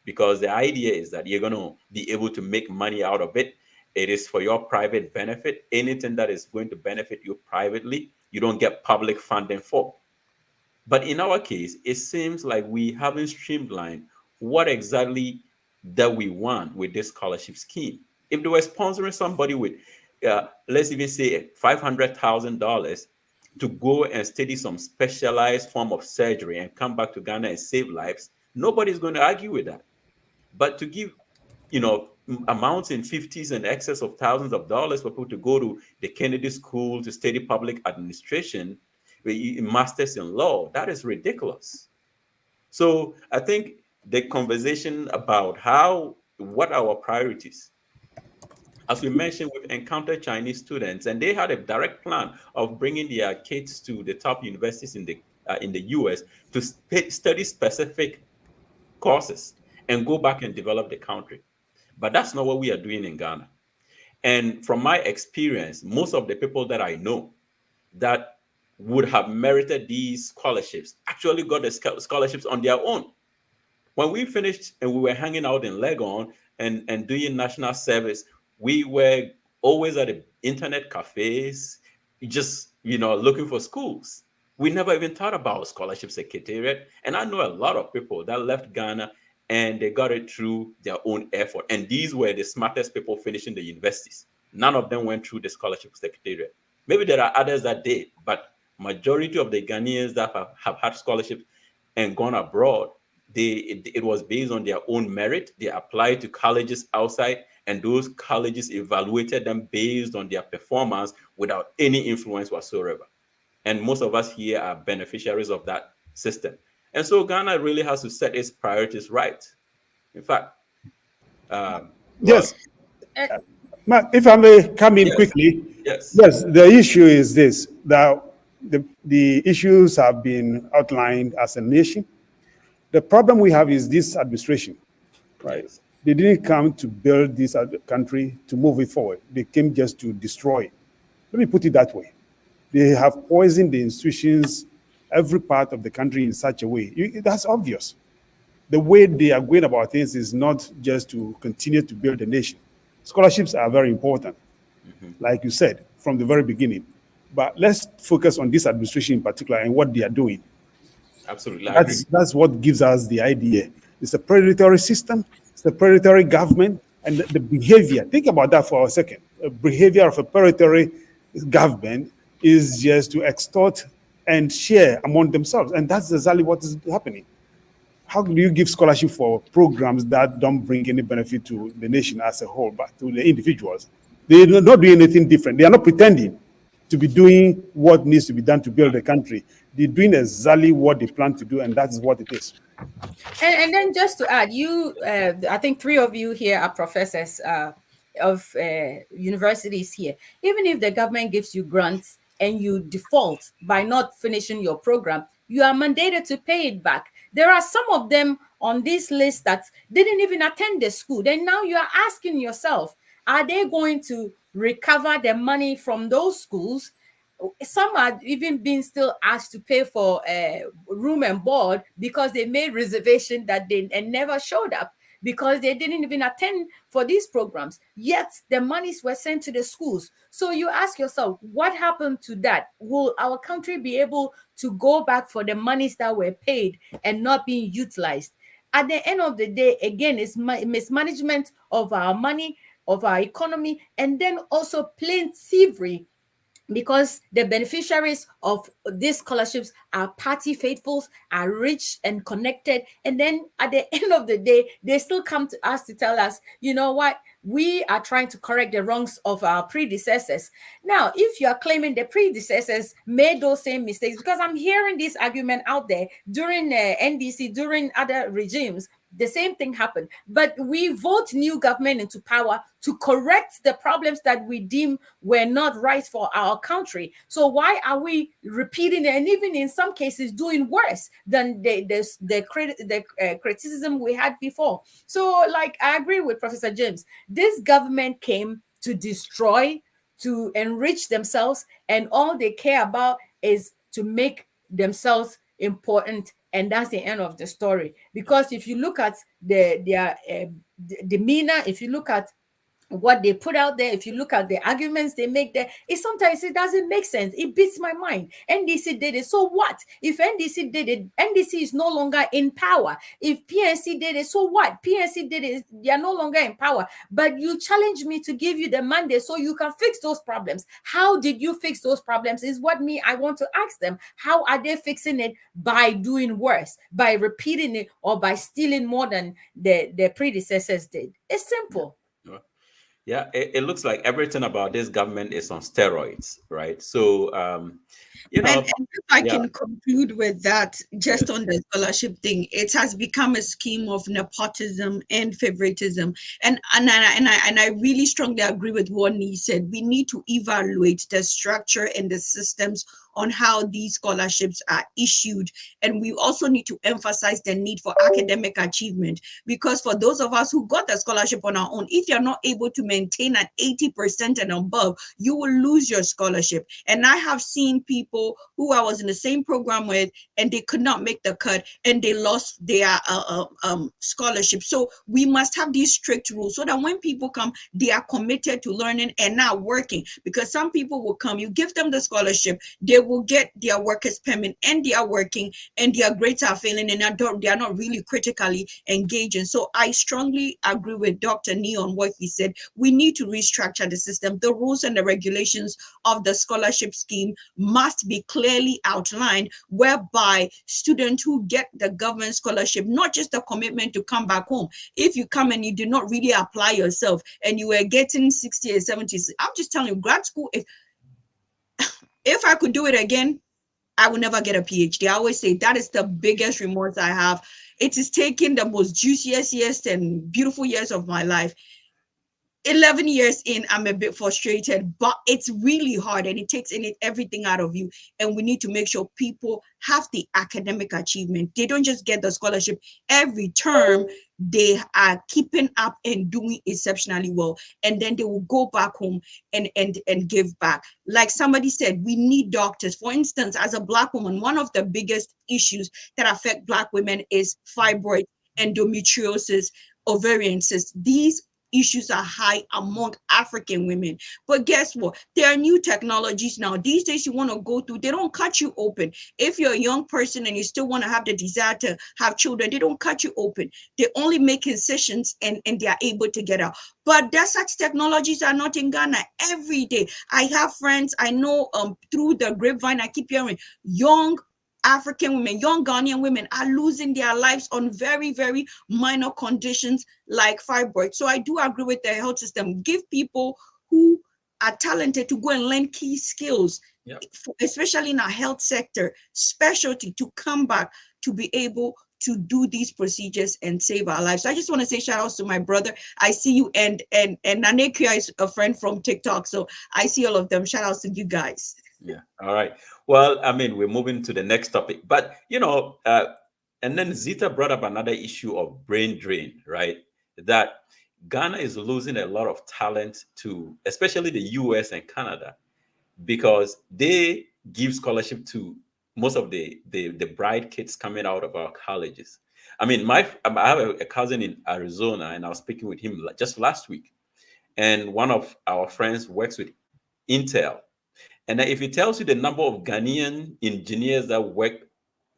because the idea is that you're going to be able to make money out of it. It is for your private benefit. Anything that is going to benefit you privately, you don't get public funding for. But in our case, it seems like we haven't streamlined what exactly that we want with this scholarship scheme. If they were sponsoring somebody with, let's even say $500,000 to go and study some specialized form of surgery and come back to Ghana and save lives, nobody's going to argue with that. But to give, amounts in 50s and excess of thousands of dollars for people to go to the Kennedy School to study public administration, masters in law, that is ridiculous. So I think the conversation about what our priorities, as we mentioned, we've encountered Chinese students, and they had a direct plan of bringing their kids to the top universities in the US to study specific courses and go back and develop the country. But that's not what we are doing in Ghana. And from my experience, most of the people that I know that would have merited these scholarships actually got the scholarships on their own. When we finished and we were hanging out in Legon and doing national service, we were always at the internet cafes, just looking for schools. We never even thought about scholarship secretariat. And I know a lot of people that left Ghana and they got it through their own effort. And these were the smartest people finishing the universities. None of them went through the scholarship secretariat. Maybe there are others that did, but majority of the Ghanaians that have had scholarships and gone abroad, it was based on their own merit. They applied to colleges outside, and those colleges evaluated them based on their performance without any influence whatsoever. And most of us here are beneficiaries of that system. And so Ghana really has to set its priorities right. In fact, yes. Mark, if I may come in quickly. Yes. Yes, the issue is this, that the issues have been outlined as a nation. The problem we have is this administration, right? Yes. They didn't come to build this country to move it forward. They came just to destroy it. Let me put it that way. They have poisoned the institutions, every part of the country in such a way. That's obvious. The way they are going about things is not just to continue to build a nation. Scholarships are very important, like you said, from the very beginning. But let's focus on this administration in particular and what they are doing. Absolutely. That's what gives us the idea. It's a predatory system, it's a predatory government, and the behavior. Think about that for a second. The behavior of a predatory government is just to extort and share among themselves. And that's exactly what is happening. How do you give scholarship for programs that don't bring any benefit to the nation as a whole, but to the individuals? They are not doing anything different. They are not pretending to be doing what needs to be done to build the country. They're doing exactly what they plan to do, and that's what it is. And then just to add, I think three of you here are professors of universities here. Even if the government gives you grants and you default by not finishing your program, you are mandated to pay it back. There are some of them on this list that didn't even attend the school. Then now you are asking yourself, are they going to recover the money from those schools? Some are even being still asked to pay for room and board because they made reservation that they never showed up because they didn't even attend for these programs. Yet the monies were sent to the schools. So you ask yourself, what happened to that? Will our country be able to go back for the monies that were paid and not being utilized? At the end of the day, again, it's mismanagement of our money, of our economy, and then also plain thievery because the beneficiaries of these scholarships are party faithfuls, are rich and connected. And then at the end of the day, they still come to us to tell us, you know what, we are trying to correct the wrongs of our predecessors. Now, if you are claiming the predecessors made those same mistakes, because I'm hearing this argument out there during NDC, during other regimes, the same thing happened. But we vote new government into power to correct the problems that we deem were not right for our country. So why are we repeating and even in some cases doing worse than the criticism we had before? So, like, I agree with Professor James. This government came to destroy, to enrich themselves, and all they care about is to make themselves important, and that's the end of the story. Because if you look at their demeanor, if you look at what they put out there, if you look at the arguments they make there, sometimes it doesn't make sense. It beats my mind. NDC did it, so what? If NDC did it, NDC is no longer in power. If PNC did it, so what? PNC did it, they are no longer in power. But you challenge me to give you the mandate so you can fix those problems. How did you fix those problems is what I want to ask them. How are they fixing it? By doing worse, by repeating it, or by stealing more than the predecessors did. It's simple. Yeah, it looks like everything about this government is on steroids, right? So, and if I can conclude with that, just on the scholarship thing, it has become a scheme of nepotism and favoritism. And I really strongly agree with what Nee said. We need to evaluate the structure and the systems on how these scholarships are issued. And we also need to emphasize the need for academic achievement, because for those of us who got the scholarship on our own, if you're not able to maintain at 80% and above, you will lose your scholarship. And I have seen people who I was in the same program with, and they could not make the cut, and they lost their scholarship. So we must have these strict rules so that when people come, they are committed to learning and not working. Because some people will come, you give them the scholarship, they will get their workers permit, and they are working, and their grades are failing, and they are not really critically engaging. So I strongly agree with Dr. Nee on what he said. We need to restructure the system. The rules and the regulations of the scholarship scheme must be clearly outlined, whereby students who get the government scholarship, not just a commitment to come back home. If you come and you do not really apply yourself and you were getting 60 or 70, I'm just telling you, grad school, if I could do it again, I would never get a PhD. I always say that is the biggest remorse I have. It is taking the most juiciest and beautiful years of my life. 11 years in, I'm a bit frustrated, but it's really hard, and it takes everything out of you. And we need to make sure people have the academic achievement. They don't just get the scholarship every term. They are keeping up and doing exceptionally well, and then they will go back home and give back. Like somebody said, we need doctors. For instance, as a Black woman, one of the biggest issues that affect Black women is fibroid, endometriosis, ovarian cysts. These issues are high among African women. But guess what? There are new technologies now. These days, you want to go through, they don't cut you open. If you're a young person and you still want to have the desire to have children, they don't cut you open. They only make incisions, and they are able to get out. But that such technologies are not in Ghana every day. I have friends, I know through the grapevine, I keep hearing young African women, young Ghanaian women are losing their lives on very, very minor conditions like fibroids. So I do agree with the health system. Give people who are talented to go and learn key skills, especially in our health sector, specialty, to come back to be able to do these procedures and save our lives. So I just want to say shout outs to my brother. I see you, and Nanekia is a friend from TikTok. So I see all of them. Shout outs to you guys. Yeah. All right. Well, I mean, we're moving to the next topic, but and then Zita brought up another issue of brain drain, right? That Ghana is losing a lot of talent to, especially the US and Canada, because they give scholarship to most of the bright kids coming out of our colleges. I mean, I have a cousin in Arizona, and I was speaking with him just last week, and one of our friends works with Intel. And if it tells you the number of Ghanaian engineers that work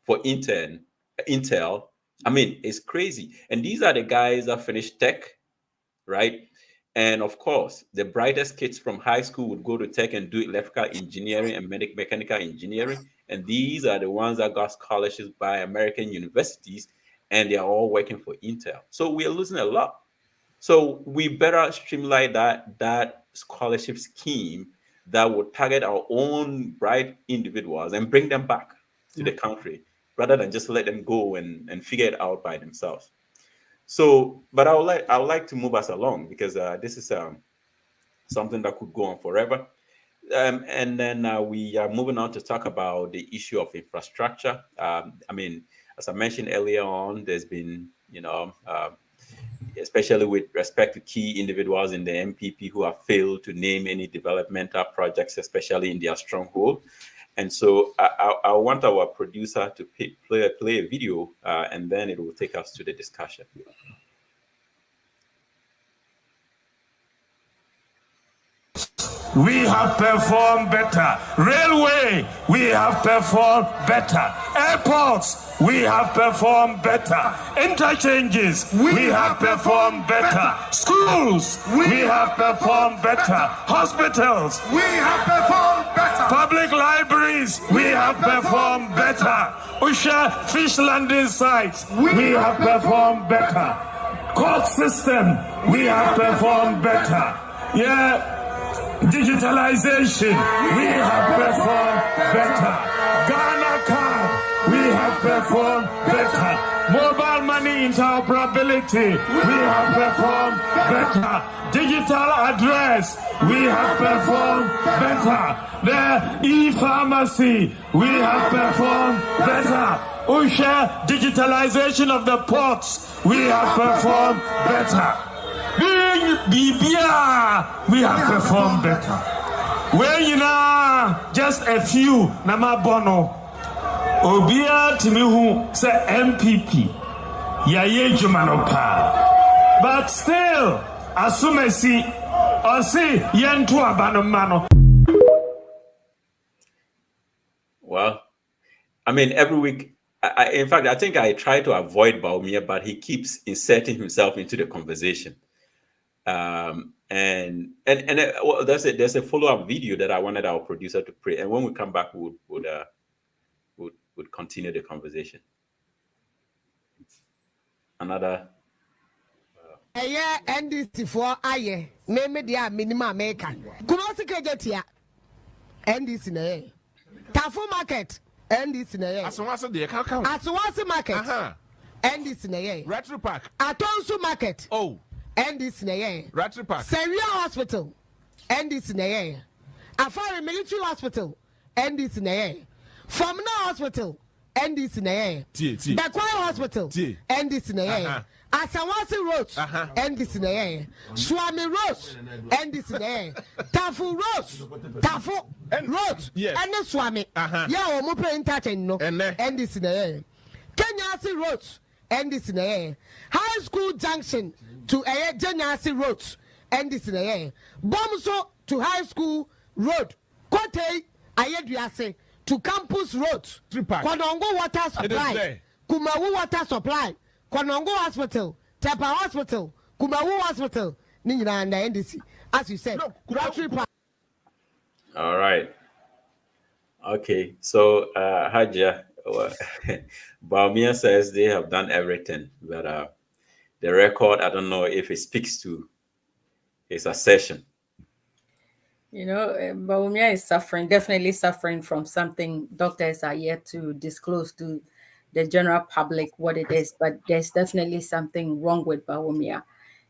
for Intel, I mean, it's crazy. And these are the guys that finished tech, right? And of course, the brightest kids from high school would go to tech and do electrical engineering and mechanical engineering. And these are the ones that got scholarships by American universities, and they are all working for Intel. So we are losing a lot. So we better streamline that scholarship scheme that would target our own bright individuals and bring them back to the country, rather than just let them go and figure it out by themselves. So, but I would like to move us along, because this is something that could go on forever. And then we are moving on to talk about the issue of infrastructure. I mean, as I mentioned earlier on, there's been, especially with respect to key individuals in the MPP who have failed to name any developmental projects, especially in their stronghold. And so I want our producer to play a video, and then it will take us to the discussion. We have performed better. Railway, we have performed better. Airports, we have performed better. Interchanges, we have performed better. Schools, we have performed better. Hospitals, we have performed better. Public libraries, we have performed better. Usha fish landing sites, we have performed better. Court system, we have performed better. Yeah. Digitalization, we have performed better. Ghana card, we have performed better. Mobile money interoperability, we have performed better. Digital address, we have performed better. The e-pharmacy, we have performed better. Usha digitalization of the ports, we have performed better. Bibia, we have performed better. Well, just a few nama bono. Obia Timihu say MPP. Yaye Jumanopa. But still, Asumesi, Osi Yentu Abanomano. Well, I mean, every week, in fact, I think I try to avoid Bawumia, but he keeps inserting himself into the conversation. And well, there's a follow-up video that I wanted our producer to play, and when we come back, we would continue the conversation. Another. Yeah, NDC for aye, media minimum American. Kumasi Kajetia, NDC na Tafu market, NDC na Asawasa de Kakao. Asawasa market, NDC na Retro Park. Atonsu market. Oh. NDC na Retro Park. Seria Hospital, NDC na Afari Military Hospital, NDC na Famna Hospital, NDC na Bakwai Hospital, NDC na Asawasi Road, NDC na Swami Road, NDC na Tafu Road, Tafu Road, and Swami. Yeah, we play interchange no, NDC na Kenyasi Road, NDC na High School Junction to Jenyasi Road, NDC na Bomso to High School Road, Kote Ayedriase to Campus Road, Kwanongo Water Supply, Kumawu Water Supply, Kwanongo Hospital, Tepa Hospital, Kumawu Hospital, Nina and the NDC, as you said. All right. Okay, so Haja, Bawumia says they have done everything, but the record, I don't know if it speaks to his assertion. Bawumia is definitely suffering from something doctors are yet to disclose to the general public what it is, but there's definitely something wrong with Bawumia.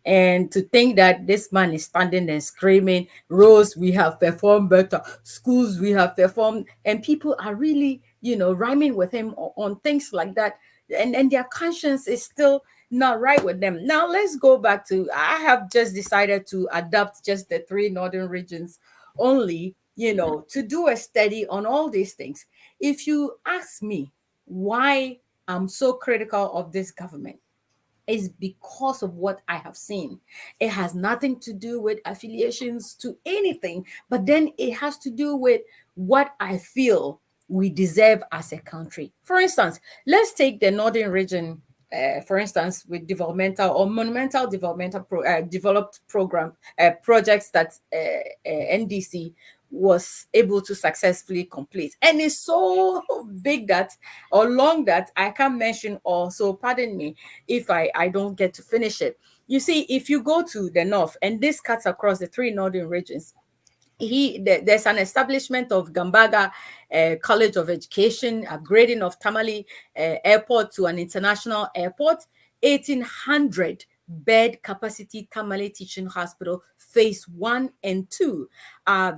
And to think that this man is standing and screaming, Rose, we have performed better, schools, we have performed, and people are really, rhyming with him on things like that. And their conscience is still not right with them. Now, let's go back to, I have just decided to adopt just the 3 northern regions only, to do a study on all these things. If you ask me why I'm so critical of this government, is because of what I have seen. It has nothing to do with affiliations to anything, but then it has to do with what I feel we deserve as a country. For instance, let's take the northern region for instance, with developmental or monumental developmental developed program projects that NDC was able to successfully complete. And it's so big that, or long that, I can't mention all. So pardon me if I don't get to finish it. You see, if you go to the north, and this cuts across the 3 northern regions, there's an establishment of Gambaga College of Education, upgrading of Tamale Airport to an international airport, 1,800 bed capacity Tamale Teaching Hospital, phase 1 and 2,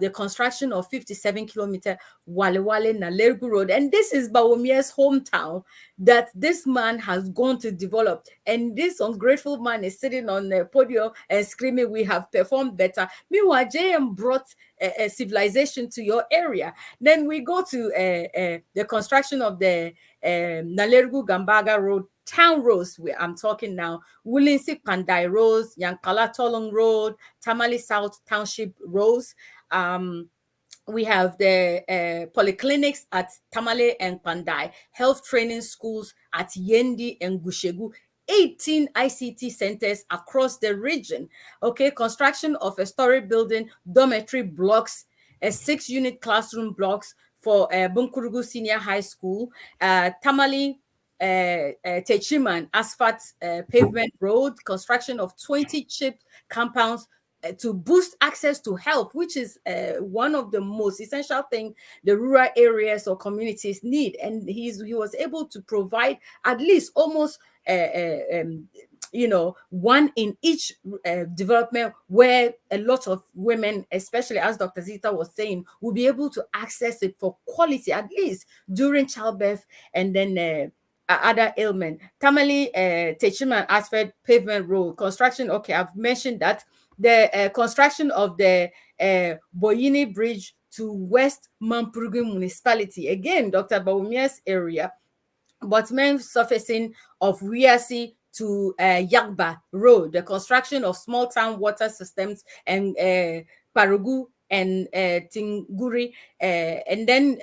the construction of 57-kilometer Walewale Nalergu Road. And this is Bawumia's hometown that this man has gone to develop. And this ungrateful man is sitting on the podium and screaming, "We have performed better." Meanwhile, JM brought a civilization to your area. Then we go to the construction of the Nalergu Gambaga Road, town roads, where I'm talking now, Wulinsi Pandai Roads, Yankala Tolong Road, Tamale South Township Roads. We have the polyclinics at Tamale and Pandai, health training schools at Yendi and Gushegu, 18 ICT centers across the region. Okay, construction of a story building, dormitory blocks, 6-unit classroom blocks for Bunkurugu Senior High School, Tamale Techiman Asphalt Pavement Road, construction of 20 chip compounds to boost access to health, which is one of the most essential things the rural areas or communities need. And he was able to provide at least almost one in each development, where a lot of women, especially as Dr. Zita was saying, will be able to access it for quality, at least during childbirth and then other ailment. Tamale Techiman Asphalt Pavement Road construction. Okay, I've mentioned that. The construction of the Boyini Bridge to West Mampurugu Municipality. Again, Dr. Bawumia's area. But main surfacing of Riasi to Yagba Road. The construction of small town water systems and Parugu and Tinguri. And then,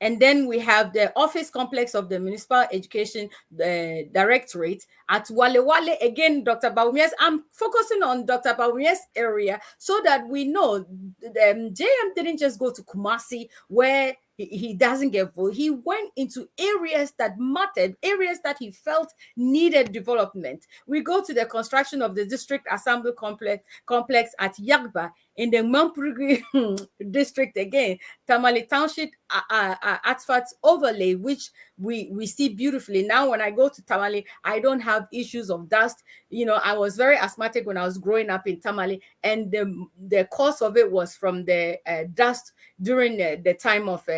And then we have the office complex of the Municipal Education Directorate at Walewale. Again, Dr. Bawumia's, I'm focusing on Dr. Bawumia's area so that we know JM didn't just go to Kumasi where he doesn't get vote. He went into areas that mattered, areas that he felt needed development. We go to the construction of the district assembly complex at Yagba in the Mampurugu district again. Tamale Township asphalt overlay, which we see beautifully. Now, when I go to Tamale, I don't have issues of dust. You know, I was very asthmatic when I was growing up in Tamale, and the cause of it was from the dust during the time of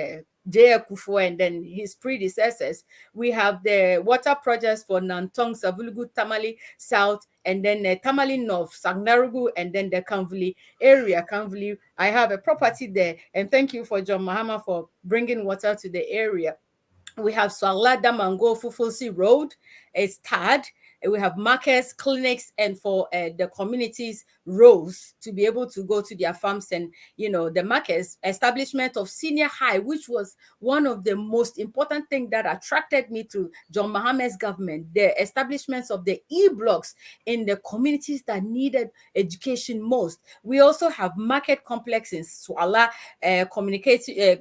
J. Kufuor and then his predecessors. We have the water projects for Nantong, Savulugu, Tamale South, and then Tamale North, Sagnarugu, and then the Kanvuli area. Kanvuli, I have a property there, and thank you for John Mahama for bringing water to the area. We have Swalada Mango Fufulsi Road, it's TAD. We have markets, clinics, and for the communities, roads to be able to go to their farms and, you know, the markets, establishment of senior high, which was one of the most important things that attracted me to John Mahama's government, the establishments of the E-blocks in the communities that needed education most. We also have market complex in Swala, community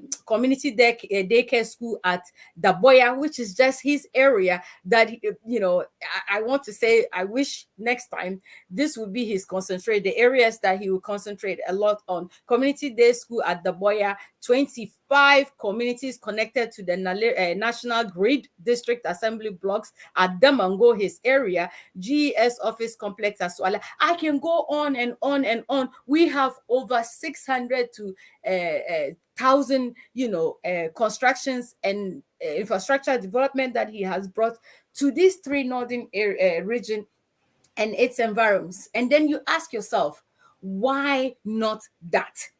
daycare school at Daboya, which is just his area that, you know, I want to say, I wish next time this would be his concentrate, the areas that he will concentrate a lot on. Community day school at Daboya, 25 communities connected to the National Grid District Assembly blocks at Damango, his area, GES office complex as well. I can go on and on and on. We have over 600 to 1,000, you know, constructions and infrastructure development that he has brought to these 3 northern region and its environs. And then you ask yourself, why not that?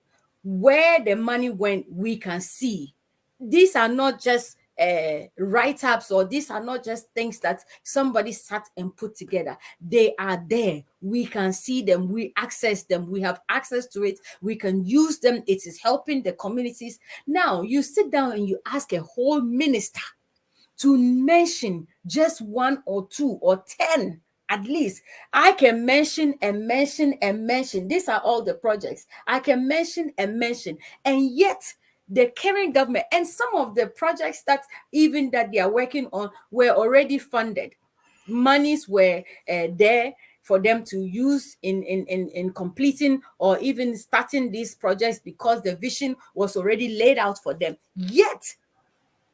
Where the money went, we can see. These are not just write-ups, or these are not just things that somebody sat and put together. They are there. We can see them. We access them. We have access to it. We can use them. It is helping the communities. Now, you sit down and you ask a whole minister to mention just one or two or 10 at least. I can mention and mention and mention. These are all the projects I can mention and mention. And yet the current government and some of the projects that even that they are working on were already funded. Monies were there for them to use in completing or even starting these projects because the vision was already laid out for them. Yet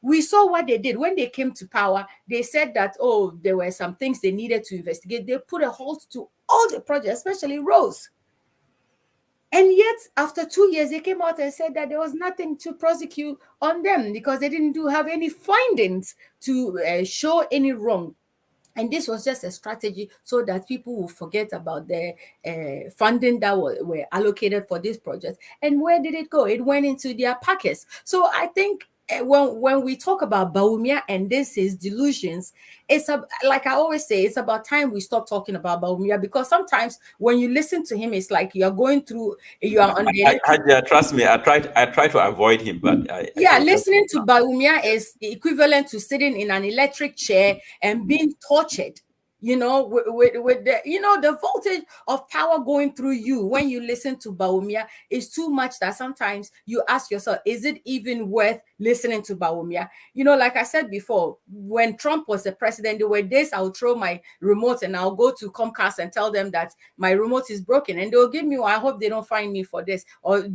we saw what they did when they came to power. They said that, oh, there were some things they needed to investigate. They put a halt to all the projects, especially roads. And yet, after 2 years, they came out and said that there was nothing to prosecute on them because they didn't have any findings to show any wrong. And this was just a strategy so that people will forget about the funding that were allocated for this project. And where did it go? It went into their pockets. So I think when we talk about Bawumia and his delusions, it's like I always say, it's about time we stop talking about Bawumia, because sometimes when you listen to him, it's like you're going through, you are on the Hajia, trust me, I try to avoid him, but listening to Bawumia is equivalent to sitting in an electric chair and being tortured. You know, with the the voltage of power going through you when you listen to Bawumia is too much that sometimes you ask yourself, is it even worth listening to Bawumia? You know, like I said before, when Trump was the president, there were days I would throw my remote and I'll go to Comcast and tell them that my remote is broken, and they'll give me, I hope they don't find me for this, or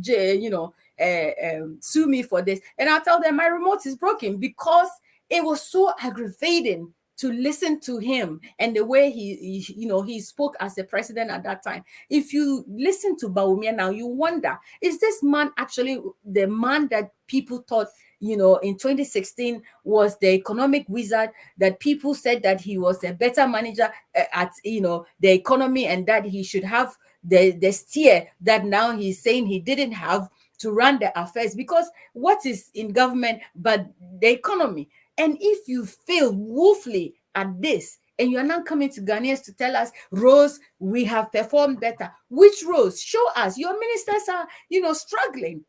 sue me for this, and I'll tell them my remote is broken, because it was so aggravating to listen to him and the way he spoke as the president at that time. If you listen to Bawumia now, you wonder, is this man actually the man that people thought, in 2016 was the economic wizard, that people said that he was a better manager at, the economy, and that he should have the steer that now he's saying he didn't have to run the affairs? Because what is in government but the economy? And if you fail woefully at this, and you are now coming to Ghanaians to tell us, Rose, we have performed better. Which Rose? Show us. Your ministers are, struggling.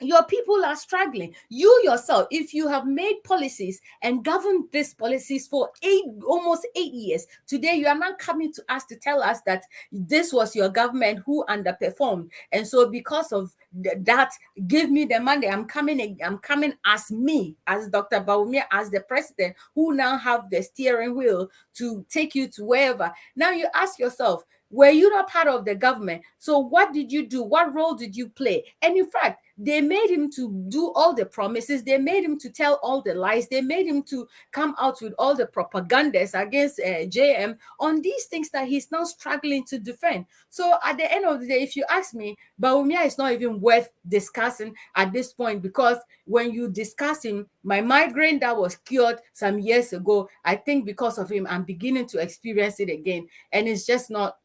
Your people are struggling. You yourself, if you have made policies and governed these policies for almost 8 years, today you are not coming to us to tell us that this was your government who underperformed. And so because of that, give me the money. I'm coming as me, as Dr. Bawumia, as the president, who now have the steering wheel to take you to wherever. Now you ask yourself, were you not part of the government? So what did you do? What role did you play? And in fact, they made him to do all the promises. They made him to tell all the lies. They made him to come out with all the propagandas against JM on these things that he's now struggling to defend. So at the end of the day, if you ask me, Bawumia is not even worth discussing at this point, because when you discuss him, my migraine that was cured some years ago, I think because of him, I'm beginning to experience it again. And it's just not,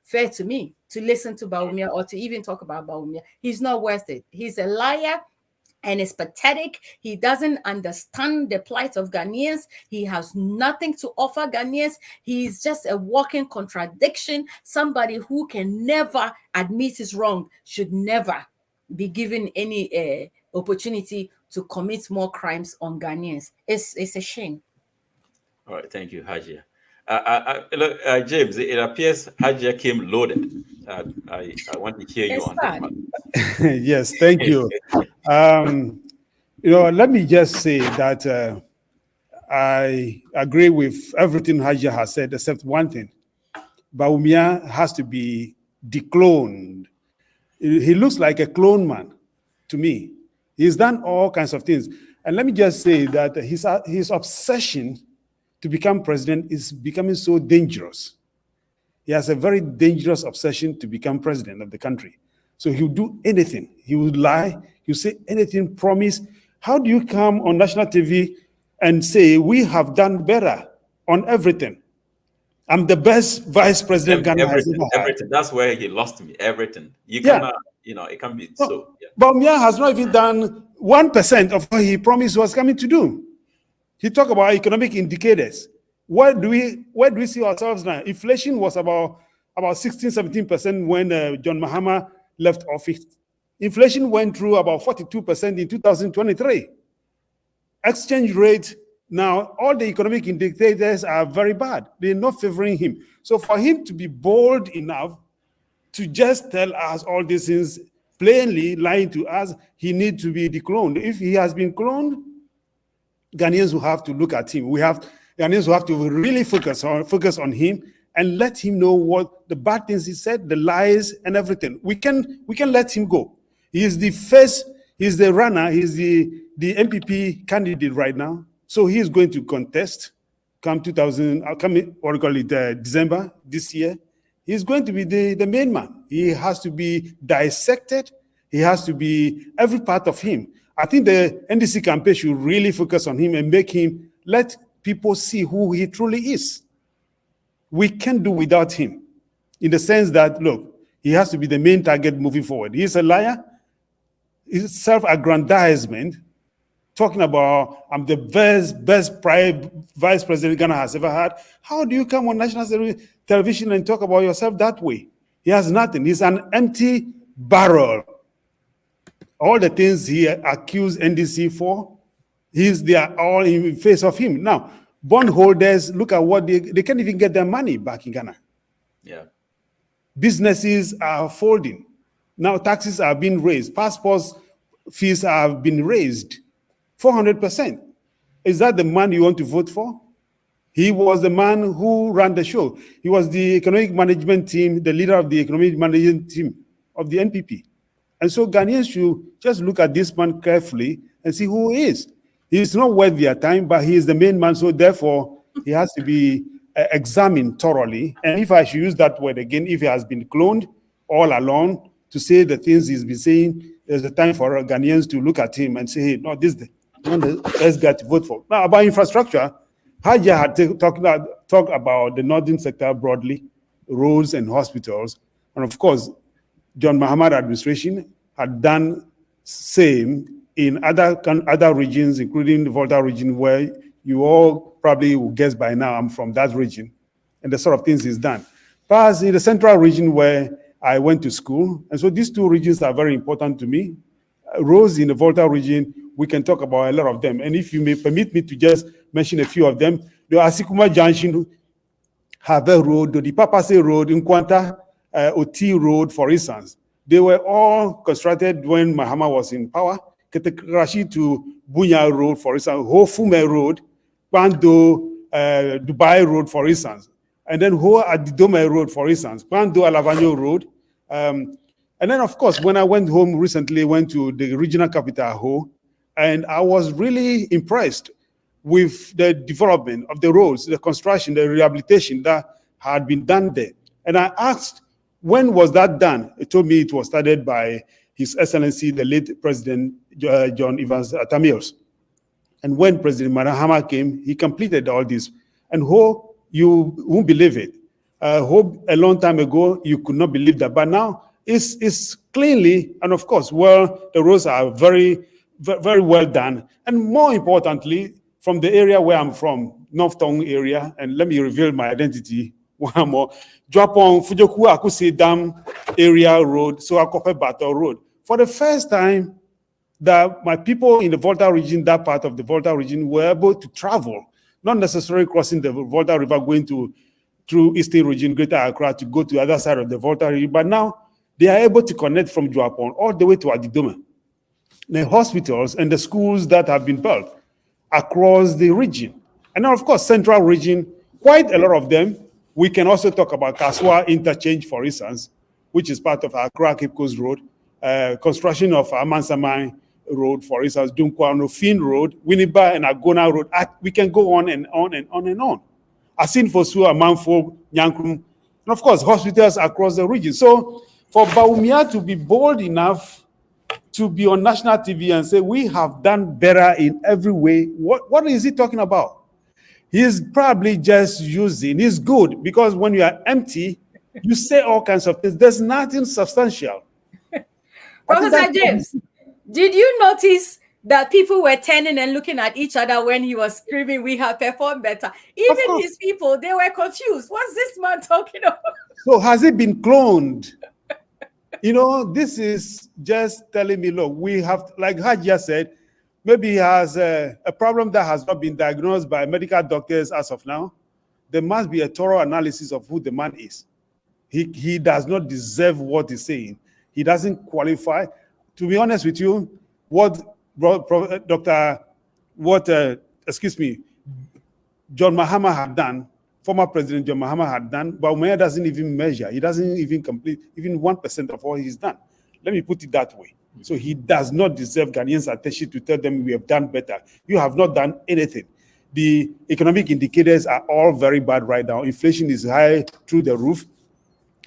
fair to me to listen to Bawumia or to even talk about Bawumia. He's not worth it. He's a liar and it's pathetic. He doesn't understand the plight of Ghanaians. He has nothing to offer Ghanaians. He's just a walking contradiction. Somebody who can never admit his wrong should never be given any opportunity to commit more crimes on Ghanaians. It's a shame. All right, thank you, Hajia. Look, James, it appears Hajia came loaded. I want to hear you on that. Yes, thank you. Let me just say that I agree with everything Hajia has said, except one thing. Bawumia has to be decloned. He looks like a clone man to me. He's done all kinds of things. And let me just say that his obsession to become president is becoming so dangerous. He has a very dangerous obsession to become president of the country. So he'll do anything. He will lie. He'll say anything, promise. How do you come on national TV and say, we have done better on everything? I'm the best vice president Ghana has ever had. Everything. That's where he lost me. Everything. You cannot, it can be so. Yeah. Bawumia has not even done 1% of what he promised was coming to do. He talked about economic indicators. Where do we see ourselves now? Inflation was about 16-17% when John Mahama left office. Inflation went through about 42% in 2023. Exchange rate Now, all the economic indicators are very bad. They're not favoring him. So for him to be bold enough to just tell us all these things, plainly lying to us, he needs to be decloned. If he has been cloned, Ghanaians will have to look at him. Ghanaians will have to really focus on him and let him know what the bad things he said, the lies and everything. We can let him go. He is he's the runner, he's the MPP candidate right now. So he is going to contest come December this year. He's going to be the main man. He has to be dissected. He has to be every part of him. I think the NDC campaign should really focus on him and let people see who he truly is. We can't do without him in the sense that, look, he has to be the main target moving forward. He's a liar. It's self-aggrandizement, talking about, I'm the best vice president Ghana has ever had. How do you come on national television and talk about yourself that way? He has nothing. He's an empty barrel. All the things he accused NDC for, they are all in face of him. Now, bondholders, look at what they can't even get their money back in Ghana. Yeah. Businesses are folding. Now taxes are being raised. Passports fees have been raised 400%. Is that the man you want to vote for? He was the man who ran the show. He was the economic management team, the leader of the economic management team of the NPP. And so Ghanaians should just look at this man carefully and see who he is. He is not worth their time, but he is the main man. So therefore, he has to be examined thoroughly. And if I should use that word again, if he has been cloned all along to say the things he's been saying, there's a time for Ghanaians to look at him and say, hey, no, this is the best guy to vote for. Now, about infrastructure, Haja had talked about the northern sector broadly, roads and hospitals. And of course, John Mahama administration had done same in other regions, including the Volta region, where you all probably will guess by now I'm from that region, and the sort of things he's done. Perhaps in the central region where I went to school, and so these two regions are very important to me. Roads in the Volta region, we can talk about a lot of them. And if you may permit me to just mention a few of them, the Asikuma Junction, Have Road, the Papase Road, Nkwanta, Oti Road, for instance. They were all constructed when Mahama was in power. Ketekrashi to Bunya Road, for instance, Hofume Road, Bando, Dubai Road, for instance. And then Ho Adidome Road, for instance, Bando Alavanyo Road. And then, of course, when I went home recently, went to the regional capital, Ho, and I was really impressed with the development of the roads, the construction, the rehabilitation that had been done there. And I asked, when was that done? It told me it was started by His Excellency, the late President John Evans Atta Mills. And when President Mahama came, he completed all this. And Ho, you won't believe it. Ho, a long time ago, you could not believe that. But now, it's cleanly, and of course, well, the roads are very, very well done. And more importantly, from the area where I'm from, North Tong area, and let me reveal my identity one more, Japon, Fujoku, Akuse Dam area road, so Akope Battle Road. For the first time, that my people in the Volta region, that part of the Volta region, were able to travel, not necessarily crossing the Volta River, going through Eastern region, Greater Accra, to go to the other side of the Volta region, but now they are able to connect from Japon all the way to Adidome. The hospitals and the schools that have been built across the region. And now, of course, central region, quite a lot of them. We can also talk about Kaswa Interchange, for instance, which is part of Accra Cape Coast Road, construction of Amansamai Road, for instance, Dunkwano Fin Road, Winneba and Agona Road. We can go on and on and on and on. Asin Fosu, Amanfo, Nyankrum, and of course, hospitals across the region. So for Bawumia to be bold enough to be on national TV and say, we have done better in every way, what is he talking about? He's probably just using, he's good, because when you are empty, you say all kinds of things. There's nothing substantial. Professor James, did you notice that people were turning and looking at each other when he was screaming, we have performed better? Even his people, they were confused. What's this man talking about? So has it been cloned? You know, this is just telling me, look, we have, like Hajia said, Maybe he has a problem that has not been diagnosed by medical doctors as of now. There must be a thorough analysis of who the man is. He does not deserve what he's saying. He doesn't qualify. To be honest with you, what John Mahama had done, former President John Mahama had done, Bawumia doesn't even measure. He doesn't even complete even 1% of all he's done. Let me put it that way. So he does not deserve Ghanaians' attention to tell them we have done better. You have not done anything. The economic indicators are all very bad right now. Inflation is high through the roof.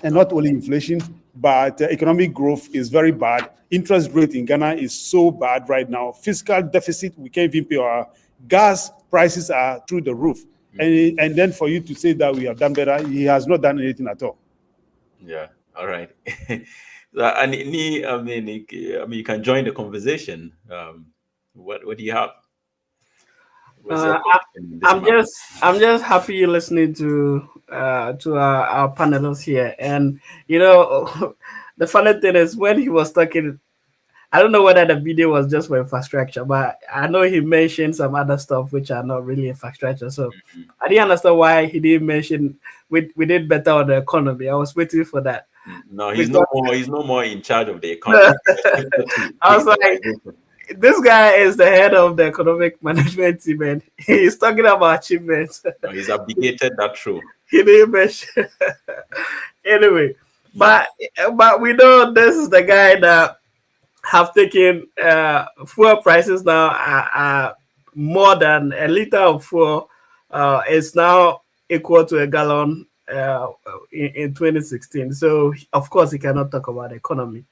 And not only inflation, but economic growth is very bad. Interest rate in Ghana is so bad right now. Fiscal deficit, we can't even pay. Our gas prices are through the roof. And then for you to say that we have done better, he has not done anything at all. Yeah, all right. I mean, you can join the conversation. What do you have? I'm just happy listening to our panelists here, and you know, the funny thing is when he was talking, I don't know whether the video was just for infrastructure, but I know he mentioned some other stuff which are not really infrastructure. So I didn't understand why he didn't mention we did better on the economy. I was waiting for that. No, he's no more in charge of the economy. I was like, this guy is the head of the economic management team, and he's talking about achievements. No, he's abdicated that role. He didn't mention. Anyway, but we know this is the guy that have taken fuel prices now are more than a liter of fuel is now equal to a gallon in 2016. So of course he cannot talk about the economy.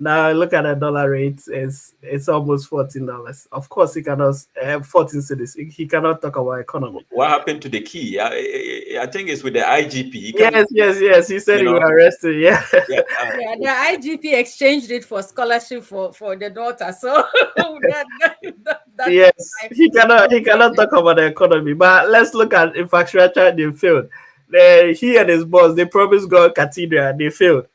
Now look at the dollar rate; it's almost $14. Of course he cannot 14 cities. He cannot talk about economy. What happened to the key? I think it's with the IGP. Yes. He said he was arrested. Yeah. The IGP exchanged it for scholarship for the daughter. So yes, he cannot talk about the economy. But let's look at infrastructure. They failed. He and his boss, they promised God cathedral. They failed.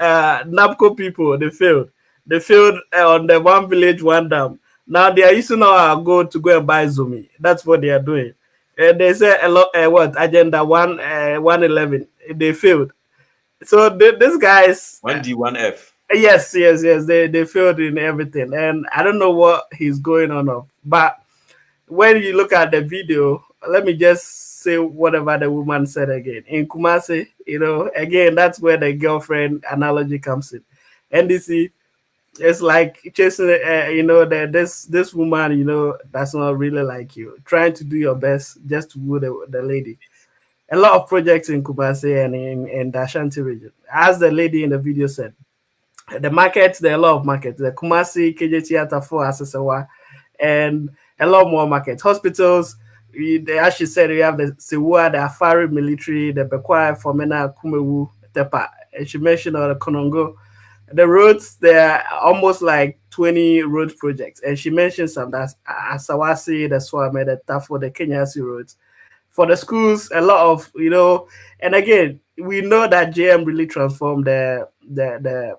NAPCO people, they failed. They failed on the one village, one dam. Now they are using our gold to go and buy Zumi. That's what they are doing. They say a lot. Agenda 111. They failed. So these guys. 1D, 1F. Yes. They failed in everything, and I don't know what he's going on of. But when you look at the video, let me just say whatever the woman said again. In Kumasi, again, that's where the girlfriend analogy comes in. NDC, it's like chasing, this woman, that's not really like you. Trying to do your best just to woo the lady. A lot of projects in Kumasi and in the Ashanti region. As the lady in the video said, the markets, there are a lot of markets. The Kumasi, KJ Theatre 4, Asasewa, and a lot more markets. Hospitals, as she said, we have the Sewa, the Afari military, the Bekwai, Fomena, Kumewu, Tepa. And she mentioned the Konongo. The roads, there are almost like 20 road projects. And she mentioned some, that's Asawasi, the Swame, the Tafo, the Kenyasi roads. For the schools, a lot of, and again, we know that JM really transformed the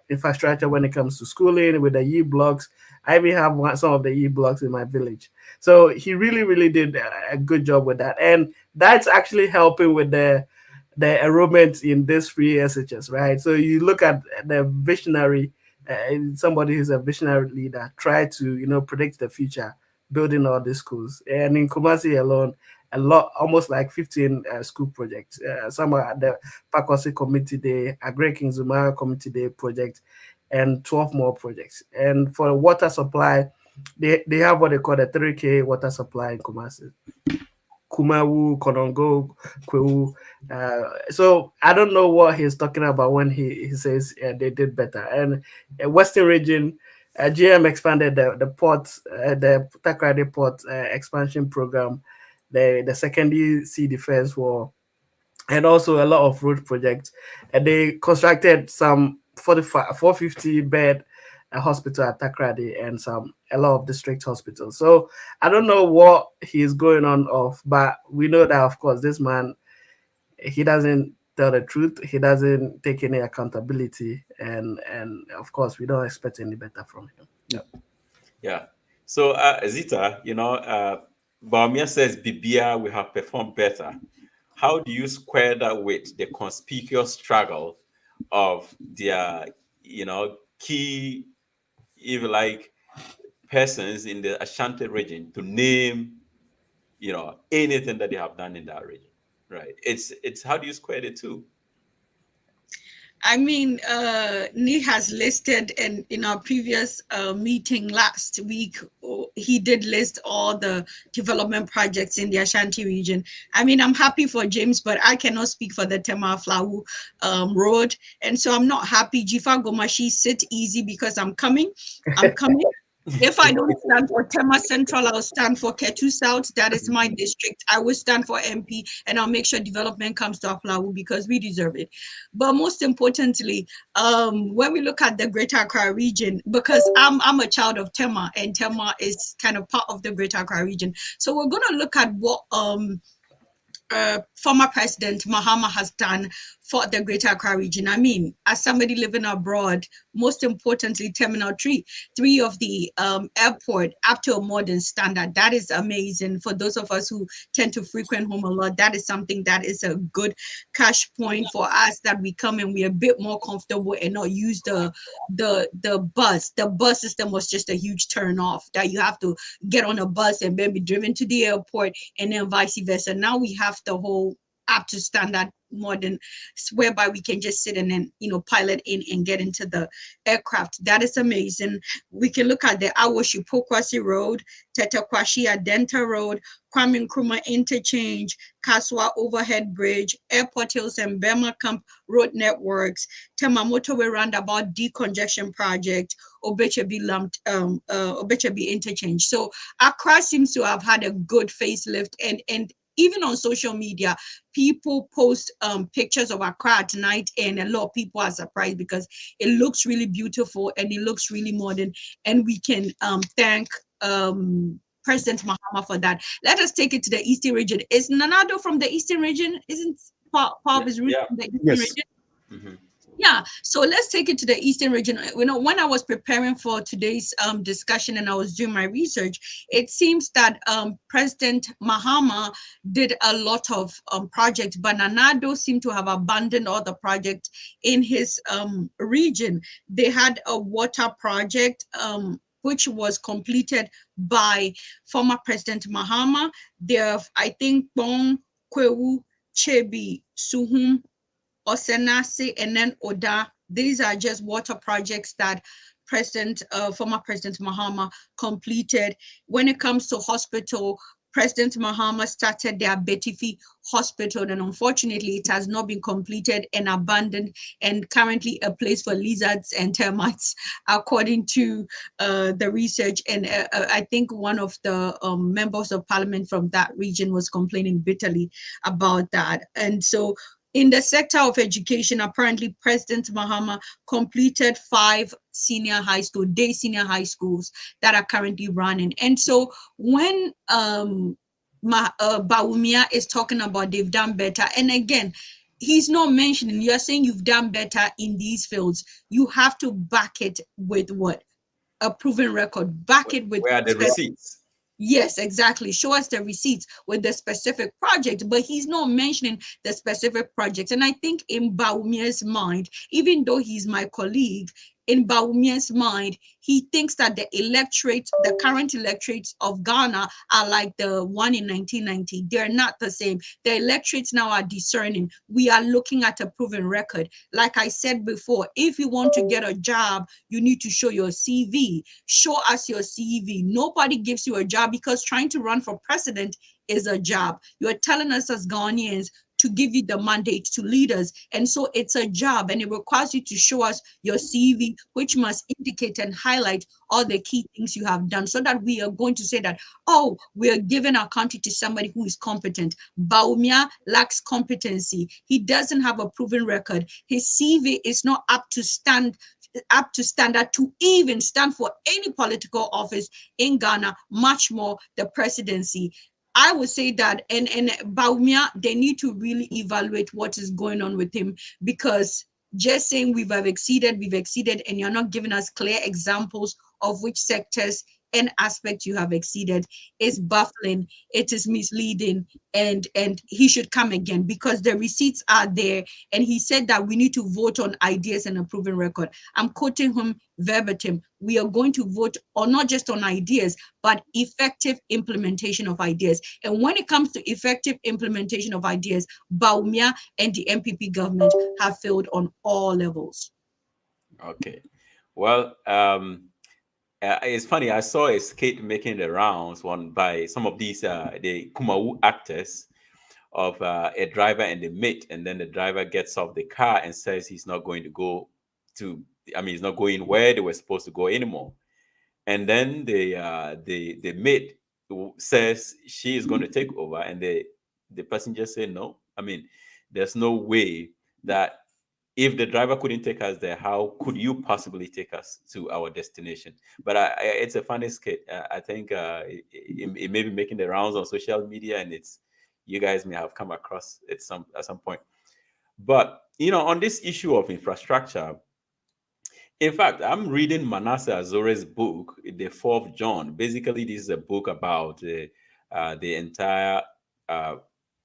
infrastructure when it comes to schooling with the E-blocks. I even have some of the E-blocks in my village. So he really, really did a good job with that. And that's actually helping with the enrollment in this free SHS, right? So you look at the visionary, somebody who's a visionary leader, try to, predict the future, building all these schools. And in Kumasi alone, almost like 15 school projects. Some are the Pakwasi Community Day, Agri King Zumara Community Day project, and 12 more projects. And for water supply, they have what they call the 3K water supply in Kumasi. Kumawu, Konongo, Kwewu. So I don't know what he's talking about when he says they did better. And Western region, GM expanded the port, the Takoradi port expansion program, the secondary sea defense war, and also a lot of road projects. And they constructed some 450 bed hospital at Takoradi and a lot of district hospitals. So I don't know what he's going on of, but we know that of course this man, he doesn't tell the truth. He doesn't take any accountability, and of course we don't expect any better from him. Yeah. So, Zita, Baumia says, Bibia, we have performed better. How do you square that with the conspicuous struggle of their, key, if you like, persons in the Ashanti region to name, anything that they have done in that region, right? It's how do you square the two? I mean, Ni has listed in our previous meeting last week, he did list all the development projects in the Ashanti region. I mean, I'm happy for James, but I cannot speak for the Tema Flau road. And so I'm not happy. Jifa Gomashi, sit easy because I'm coming. If I don't stand for Tema Central, I'll stand for Ketu South. That is my district. I will stand for MP, and I'll make sure development comes to Aflawu because we deserve it. But most importantly, when we look at the Greater Accra region, because I'm a child of Tema, and Tema is kind of part of the Greater Accra region. So we're going to look at what former President Mahama has done for the Greater Accra region. I mean, as somebody living abroad, most importantly, Terminal 3 of the airport up to a modern standard. That is amazing. For those of us who tend to frequent home a lot, that is something that is a good cash point for us, that we come and we're a bit more comfortable and not use the bus. The bus system was just a huge turn off, that you have to get on a bus and then be driven to the airport and then vice versa. Now we have the whole up to standard modern, whereby we can just sit and then pilot in and get into the aircraft. That is amazing. We can look at the Awoshi Pokwasi Road, Tetekwashi Adenta Road, Kwame Nkrumah Interchange, Kaswa Overhead Bridge, Airport Hills and Burma Camp Road Networks, Tema Motorway Roundabout Decongestion Project, Obechebi Interchange. So Accra seems to have had a good facelift, and even on social media, people post pictures of Accra at night, and a lot of people are surprised because it looks really beautiful and it looks really modern. And we can thank President Mahama for that. Let us take it to the Eastern region. Is Nanado from the Eastern region? Isn't part of his route from the Eastern region? Mm-hmm. Yeah, so let's take it to the Eastern region. When I was preparing for today's discussion and I was doing my research, it seems that President Mahama did a lot of projects, but Nanado seemed to have abandoned all the projects in his region. They had a water project which was completed by former President Mahama. There, I think, Bong, Kwewu, Chebi, Suhum, Osenase, and then Oda. These are just water projects that former President Mahama completed. When it comes to hospital, President Mahama started the Betifi Hospital, and unfortunately it has not been completed and abandoned, and currently a place for lizards and termites, according to the research. And I think one of the members of parliament from that region was complaining bitterly about that. And so in the sector of education, apparently President Mahama completed 5 day senior high schools that are currently running. And so when Bawumia is talking about they've done better, and again, he's not mentioning, you're saying you've done better in these fields, you have to back it with what? A proven record. Back it with— where are the receipts? Yes, exactly. Show us the receipts with the specific project, but he's not mentioning the specific projects. And I think in Bawumia's mind, even though he's my colleague, in Bawumia's mind, he thinks that the current electorates of Ghana are like the one in 1990. They're not the same. The electorates now are discerning. We are looking at a proven record. Like I said before, if you want to get a job, you need to show your CV. Show us your CV. Nobody gives you a job because trying to run for president is a job. You're telling us as Ghanaians to give you the mandate to lead us. And so it's a job, and it requires you to show us your CV, which must indicate and highlight all the key things you have done, so that we are going to say that, oh, we are giving our country to somebody who is competent. Bawumia lacks competency. He doesn't have a proven record. His CV is not up to standard to even stand for any political office in Ghana, much more the presidency. I would say that, and Bawumia, they need to really evaluate what is going on with him, because just saying we've exceeded, and you're not giving us clear examples of which sectors an aspect you have exceeded is baffling, it is misleading, and he should come again, because the receipts are there, and he said that we need to vote on ideas and a proven record. I'm quoting him verbatim. We are going to vote on not just on ideas, but effective implementation of ideas. And when it comes to effective implementation of ideas, Bawumia and the MPP government have failed on all levels. Okay. Well, it's funny. I saw a skit making the rounds, one by some of these the Kumawu actors, of a driver and the mate, and then the driver gets off the car and says he's not going to go to. I mean, he's not going where they were supposed to go anymore. And then the mate says she is going to take over, and the person just said no. I mean, there's no way that if the driver couldn't take us there, how could you possibly take us to our destination? But it's a funny skit. I think it may be making the rounds on social media, and you guys may have come across it at some point. But on this issue of infrastructure, in fact, I'm reading Manasseh Azore's book, The Fourth John. Basically, this is a book about the entire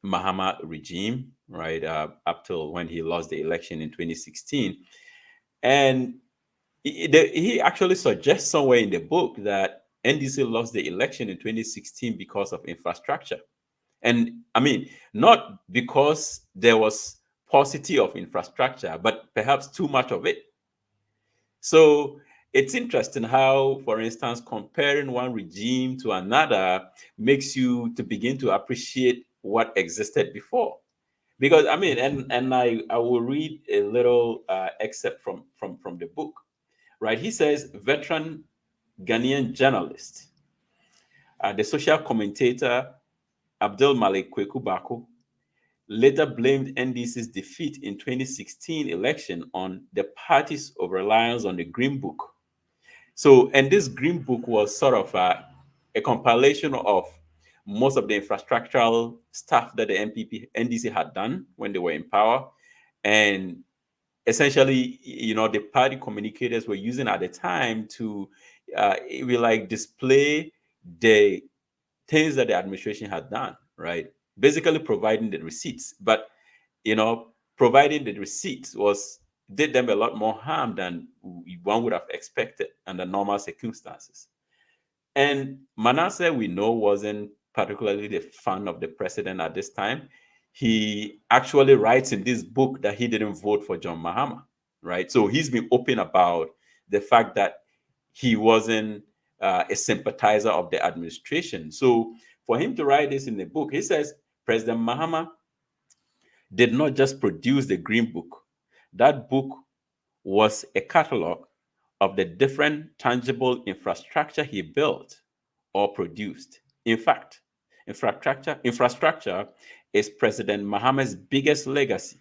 Mahama regime, right, up till when he lost the election in 2016. And he actually suggests somewhere in the book that NDC lost the election in 2016 because of infrastructure. And I mean, not because there was paucity of infrastructure, but perhaps too much of it. So it's interesting how, for instance, comparing one regime to another makes you to begin to appreciate what existed before. Because I mean, and I will read a little excerpt from the book, right? He says, veteran Ghanaian journalist, the social commentator Abdul Malik Kweku Bako, later blamed NDC's defeat in 2016 election on the party's over-reliance on the Green Book. So, and this Green Book was sort of a compilation of most of the infrastructural stuff that the NDC had done when they were in power. And essentially, the party communicators were using at the time to display the things that the administration had done, right? Basically providing the receipts. But, providing the receipts did them a lot more harm than one would have expected under normal circumstances. And Manasseh, we know, wasn't particularly the fan of the president at this time. He actually writes in this book that he didn't vote for John Mahama, right? So he's been open about the fact that he wasn't a sympathizer of the administration. So for him to write this in the book, he says, President Mahama did not just produce the Green Book. That book was a catalog of the different tangible infrastructure he built or produced. In fact, infrastructure is President Mahama's biggest legacy.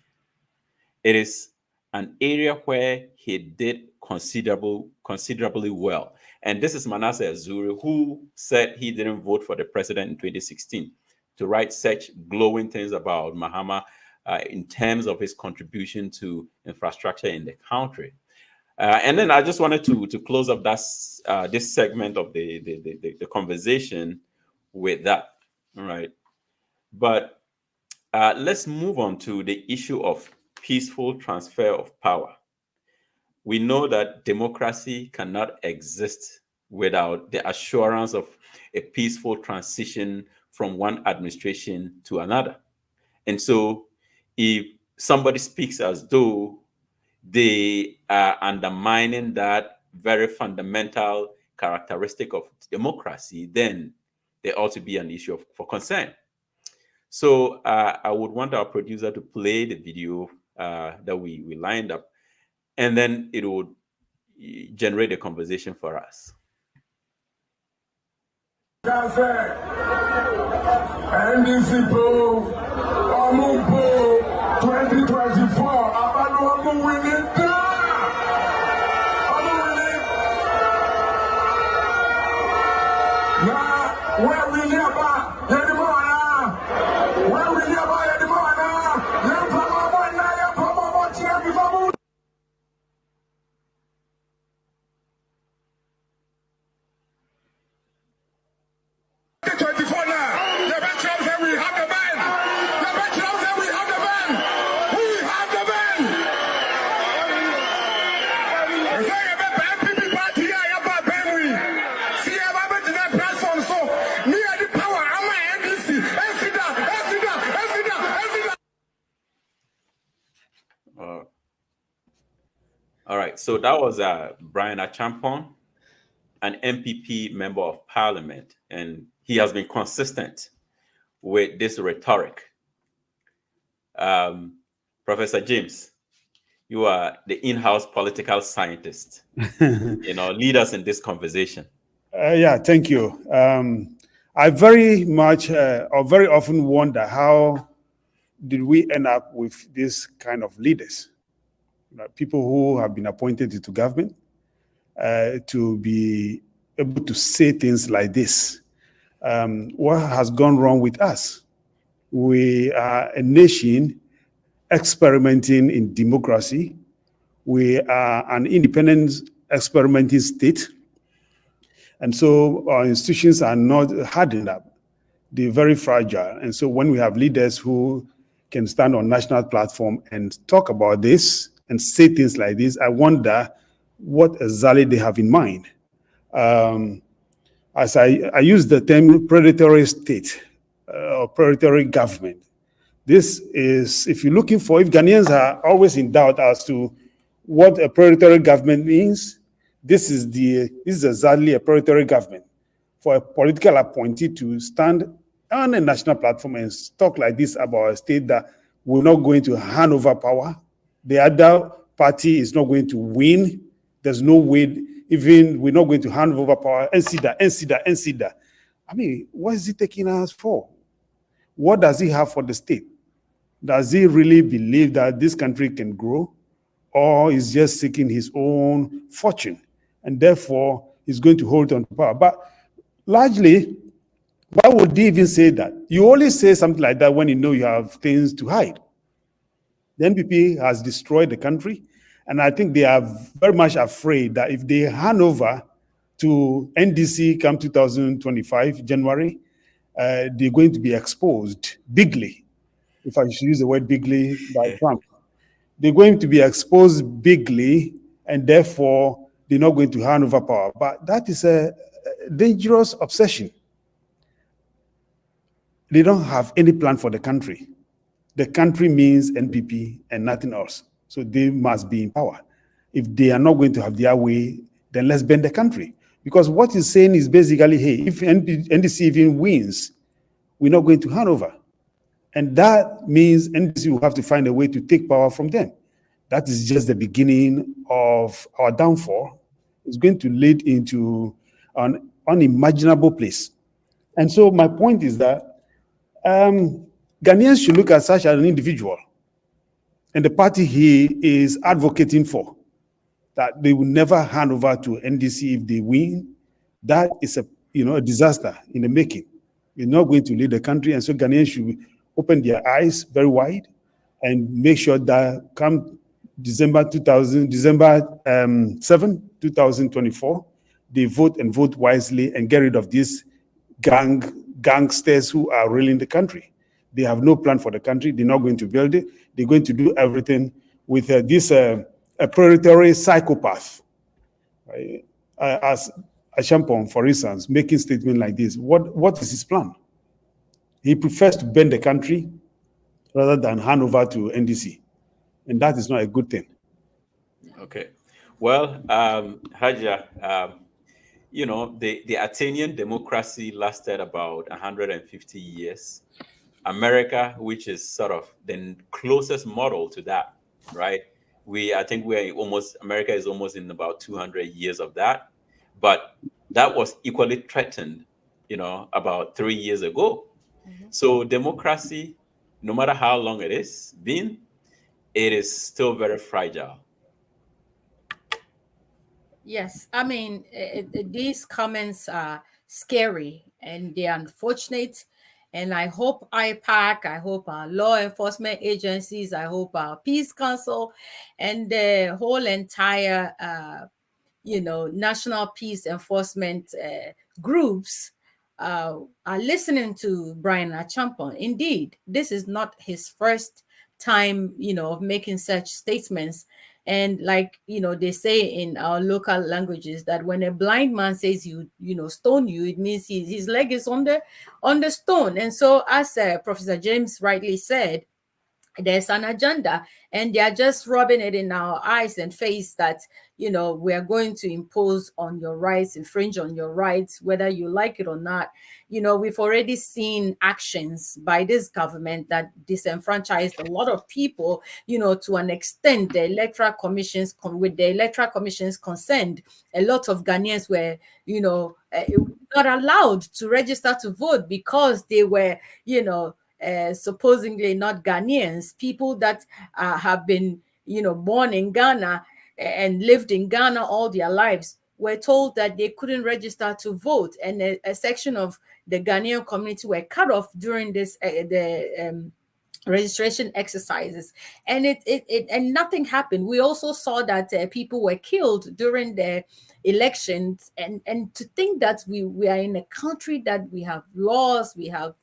It is an area where he did considerably well. And this is Manasseh Azure, who said he didn't vote for the president in 2016, to write such glowing things about Mahama in terms of his contribution to infrastructure in the country. And then I just wanted to close up this segment of the conversation with that. All right. But let's move on to the issue of peaceful transfer of power. We know that democracy cannot exist without the assurance of a peaceful transition from one administration to another. And so if somebody speaks as though they are undermining that very fundamental characteristic of democracy, then there ought to be an issue for concern. So I would want our producer to play the video that we lined up, and then it would generate a conversation for us. NDC Poll, 2024, I'm winning. Now, where we near about, where we near about, right. So that was Brian Achampong, an MPP member of parliament, and he has been consistent with this rhetoric. Professor James, you are the in-house political scientist. Lead us in this conversation. Yeah, thank you. I very much or very often wonder how did we end up with this kind of leaders, people who have been appointed into government to be able to say things like this. What has gone wrong with us? We are a nation experimenting in democracy. We are an independent experimenting state. And so our institutions are not hardened up. They're very fragile. And so when we have leaders who can stand on national platform and talk about this and say things like this, I wonder what exactly they have in mind. As I use the term predatory state or predatory government. This is, if you're looking for, if Ghanaians are always in doubt as to what a predatory government means, this is exactly a predatory government. For a political appointee to stand on a national platform and talk like this about a state that we're not going to hand over power, the other party is not going to win. There's no way, even we're not going to hand over power. NCDA. I mean, what is he taking us for? What does he have for the state? Does he really believe that this country can grow, or is just seeking his own fortune, and therefore he's going to hold on to power? But largely, why would he even say that? You only say something like that when you know you have things to hide. The NPP has destroyed the country, and I think they are very much afraid that if they hand over to NDC come 2025, January, they're going to be exposed bigly, if I should use the word bigly by Trump. They're going to be exposed bigly, and therefore they're not going to hand over power. But that is a dangerous obsession. They don't have any plan for the country. The country means NPP and nothing else. So they must be in power. If they are not going to have their way, then let's bend the country. Because what he's saying is basically, hey, if NDC even wins, we're not going to hand over. And that means NDC will have to find a way to take power from them. That is just the beginning of our downfall. It's going to lead into an unimaginable place. And so my point is that Ghanaians should look at such an individual and the party he is advocating for, that they will never hand over to NDC if they win. That is a disaster in the making. You're not going to lead the country, and so Ghanaians should open their eyes very wide and make sure that come December 7, 2024, they vote and vote wisely and get rid of these gangsters who are ruling the country. They have no plan for the country. They're not going to build it. They're going to do everything with this a predatory psychopath. Right? As Achampong, for instance, making statements like this. What is his plan? He prefers to bend the country rather than hand over to NDC. And that is not a good thing. Okay. Well, Haja, the Athenian democracy lasted about 150 years. America, which is sort of the closest model to that, right? I think America is almost in about 200 years of that. But that was equally threatened, about 3 years ago. Mm-hmm. So democracy, no matter how long it is been, it is still very fragile. Yes, I mean, these comments are scary and they're unfortunate. And I hope IPAC, I hope our law enforcement agencies, I hope our Peace Council and the whole entire, national peace enforcement groups are listening to Brian Achampong. Indeed, this is not his first time, of making such statements. And like, they say in our local languages that when a blind man says stone you, it means his leg is on the stone. And so as Professor James rightly said, there's an agenda, and they're just rubbing it in our eyes and face that, we're going to impose on your rights, infringe on your rights, whether you like it or not. We've already seen actions by this government that disenfranchised a lot of people, to an extent. The electoral commissions, with the electoral commission's consent, a lot of Ghanaians were, not allowed to register to vote because they were, supposedly not Ghanaians, people that have been, born in Ghana and lived in Ghana all their lives, were told that they couldn't register to vote, and a section of the Ghanaian community were cut off during this registration exercises, and and nothing happened. We also saw that people were killed during the elections, and to think that we are in a country that we have laws, we have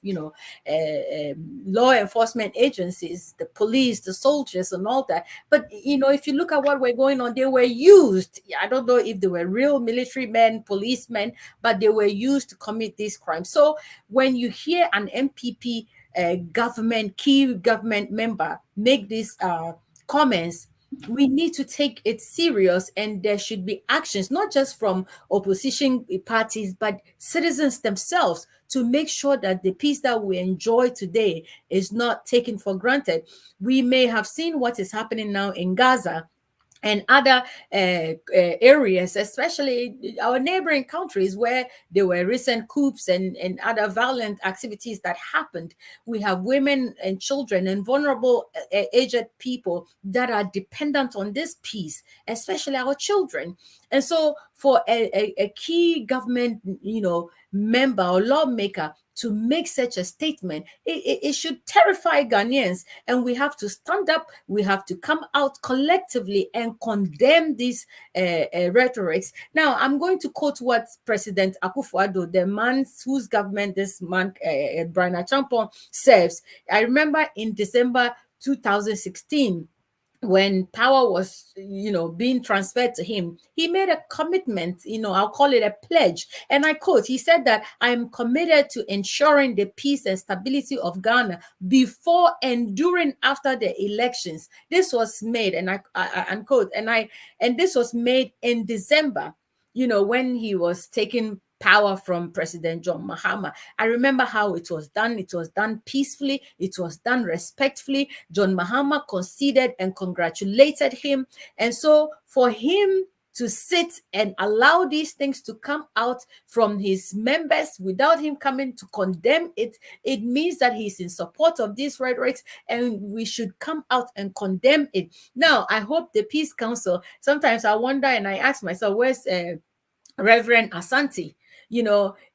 law enforcement agencies, the police, the soldiers, and all that. But if you look at what were going on, they were used. I don't know if they were real military men, policemen, but they were used to commit these crimes. So when you hear an MPP key government member make these comments, we need to take it serious, and there should be actions, not just from opposition parties, but citizens themselves, to make sure that the peace that we enjoy today is not taken for granted. We may have seen what is happening now in Gaza and other areas, especially our neighboring countries, where there were recent coups and other violent activities that happened. We have women and children and vulnerable aged people that are dependent on this peace, especially our children. And so for a key government, member or lawmaker to make such a statement, it should terrify Ghanaians, and we have to stand up. We have to come out collectively and condemn these rhetorics. Now, I'm going to quote what President Akufo-Addo, the man whose government this man, Brian Achampong, serves. I remember in December 2016, when power was, being transferred to him, he made a commitment, I'll call it a pledge. And I quote, he said that I'm committed to ensuring the peace and stability of Ghana before and during after the elections. This was made, and I unquote, and this was made in December, when he was taking power from President John Mahama. I remember how it was done. It was done peacefully. It was done respectfully. John Mahama conceded and congratulated him. And so for him to sit and allow these things to come out from his members without him coming to condemn it, it means that he's in support of these rhetorics, and we should come out and condemn it. Now, I hope the Peace Council, sometimes I wonder and I ask myself, where's Reverend Asante?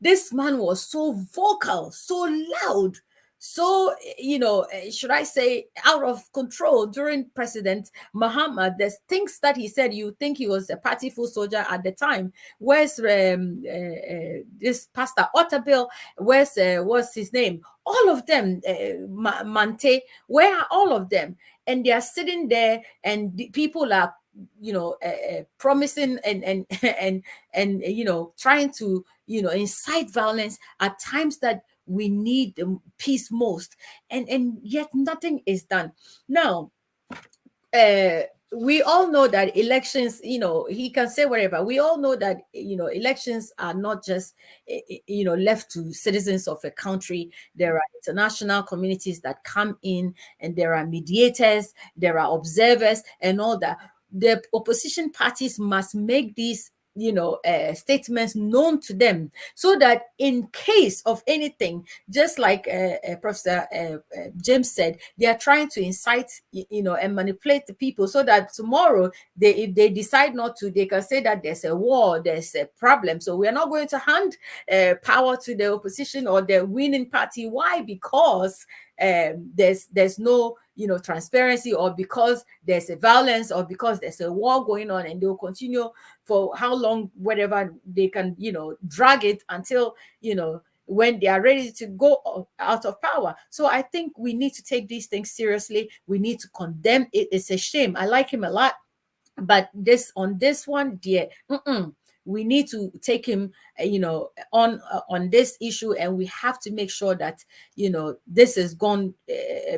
This man was so vocal, so loud, so, should I say, out of control during President Mahama. There's things that he said, you think he was a party full soldier at the time. Where's this Pastor Otabil? What's his name? All of them, Mante, where are all of them? And they are sitting there, and the people are promising and trying to incite violence at times that we need peace most, and yet nothing is done. Now, we all know that elections, he can say whatever. We all know that, elections are not just, left to citizens of a country. There are international communities that come in, and there are mediators, there are observers, and all that. The opposition parties must make these statements known to them, so that in case of anything, just like Professor James said, they are trying to incite, and manipulate the people, so that tomorrow, if they decide not to, they can say that there's a war, there's a problem. So we are not going to hand power to the opposition or the winning party. Why? Because there's no transparency, or because there's a violence, or because there's a war going on, and they'll continue for how long, whatever they can, drag it until, when they are ready to go out of power. So I think we need to take these things seriously. We need to condemn it. It's a shame. I like him a lot, but on this one, dear, we need to take him on this issue, and we have to make sure that this has gone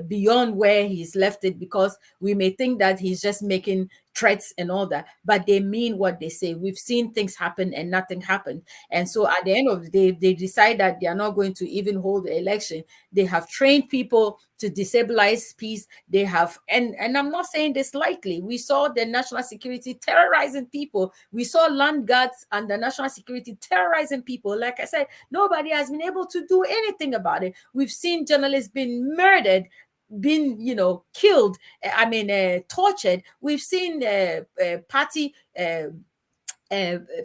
beyond where he's left it, because we may think that he's just making threats and all that, but they mean what they say. We've seen things happen and nothing happened, and so at the end of the day, they decide that they are not going to even hold the election. They have trained people to destabilize peace. They have, and I'm not saying this lightly. We saw the national security terrorizing people. We saw land guards and the national security terrorizing people. Like I said, nobody has been able to do anything about it. We've seen journalists being murdered, been killed, tortured. We've seen party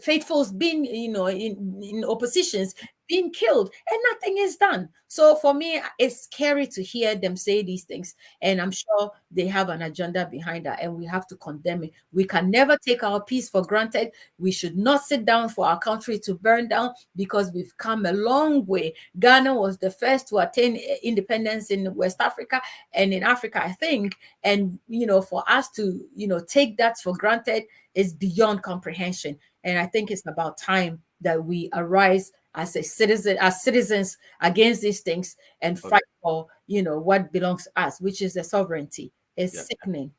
faithfuls being in oppositions being killed, and nothing is done. So for me, it's scary to hear them say these things, and I'm sure they have an agenda behind that, and we have to condemn it. We can never take our peace for granted. We should not sit down for our country to burn down, because we've come a long way. Ghana was the first to attain independence in West Africa and in Africa, I think, and for us to take that for granted is beyond comprehension. And I think it's about time that we arise as citizens against these things and fight for what belongs to us, which is the sovereignty. It's sickening.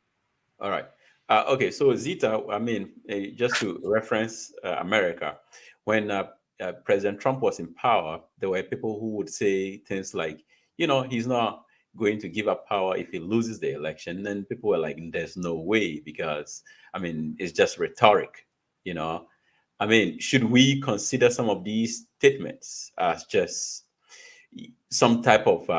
All right. Okay, so Zita, just to reference America, when President Trump was in power, there were people who would say things like, he's not going to give up power if he loses the election. And then people were like, there's no way, because it's just rhetoric. Should we consider some of these statements as just some type of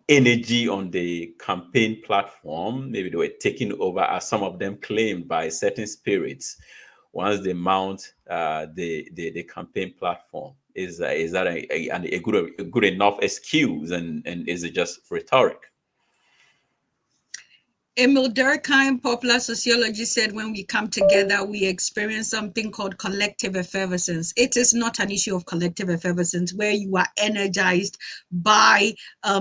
energy on the campaign platform? Maybe they were taken over, as some of them claimed, by certain spirits once they mount the campaign platform. Is that a good enough excuse, and is it just rhetoric? Emil Durkheim, popular sociologist, said when we come together, we experience something called collective effervescence. It is not an issue of collective effervescence where you are energized by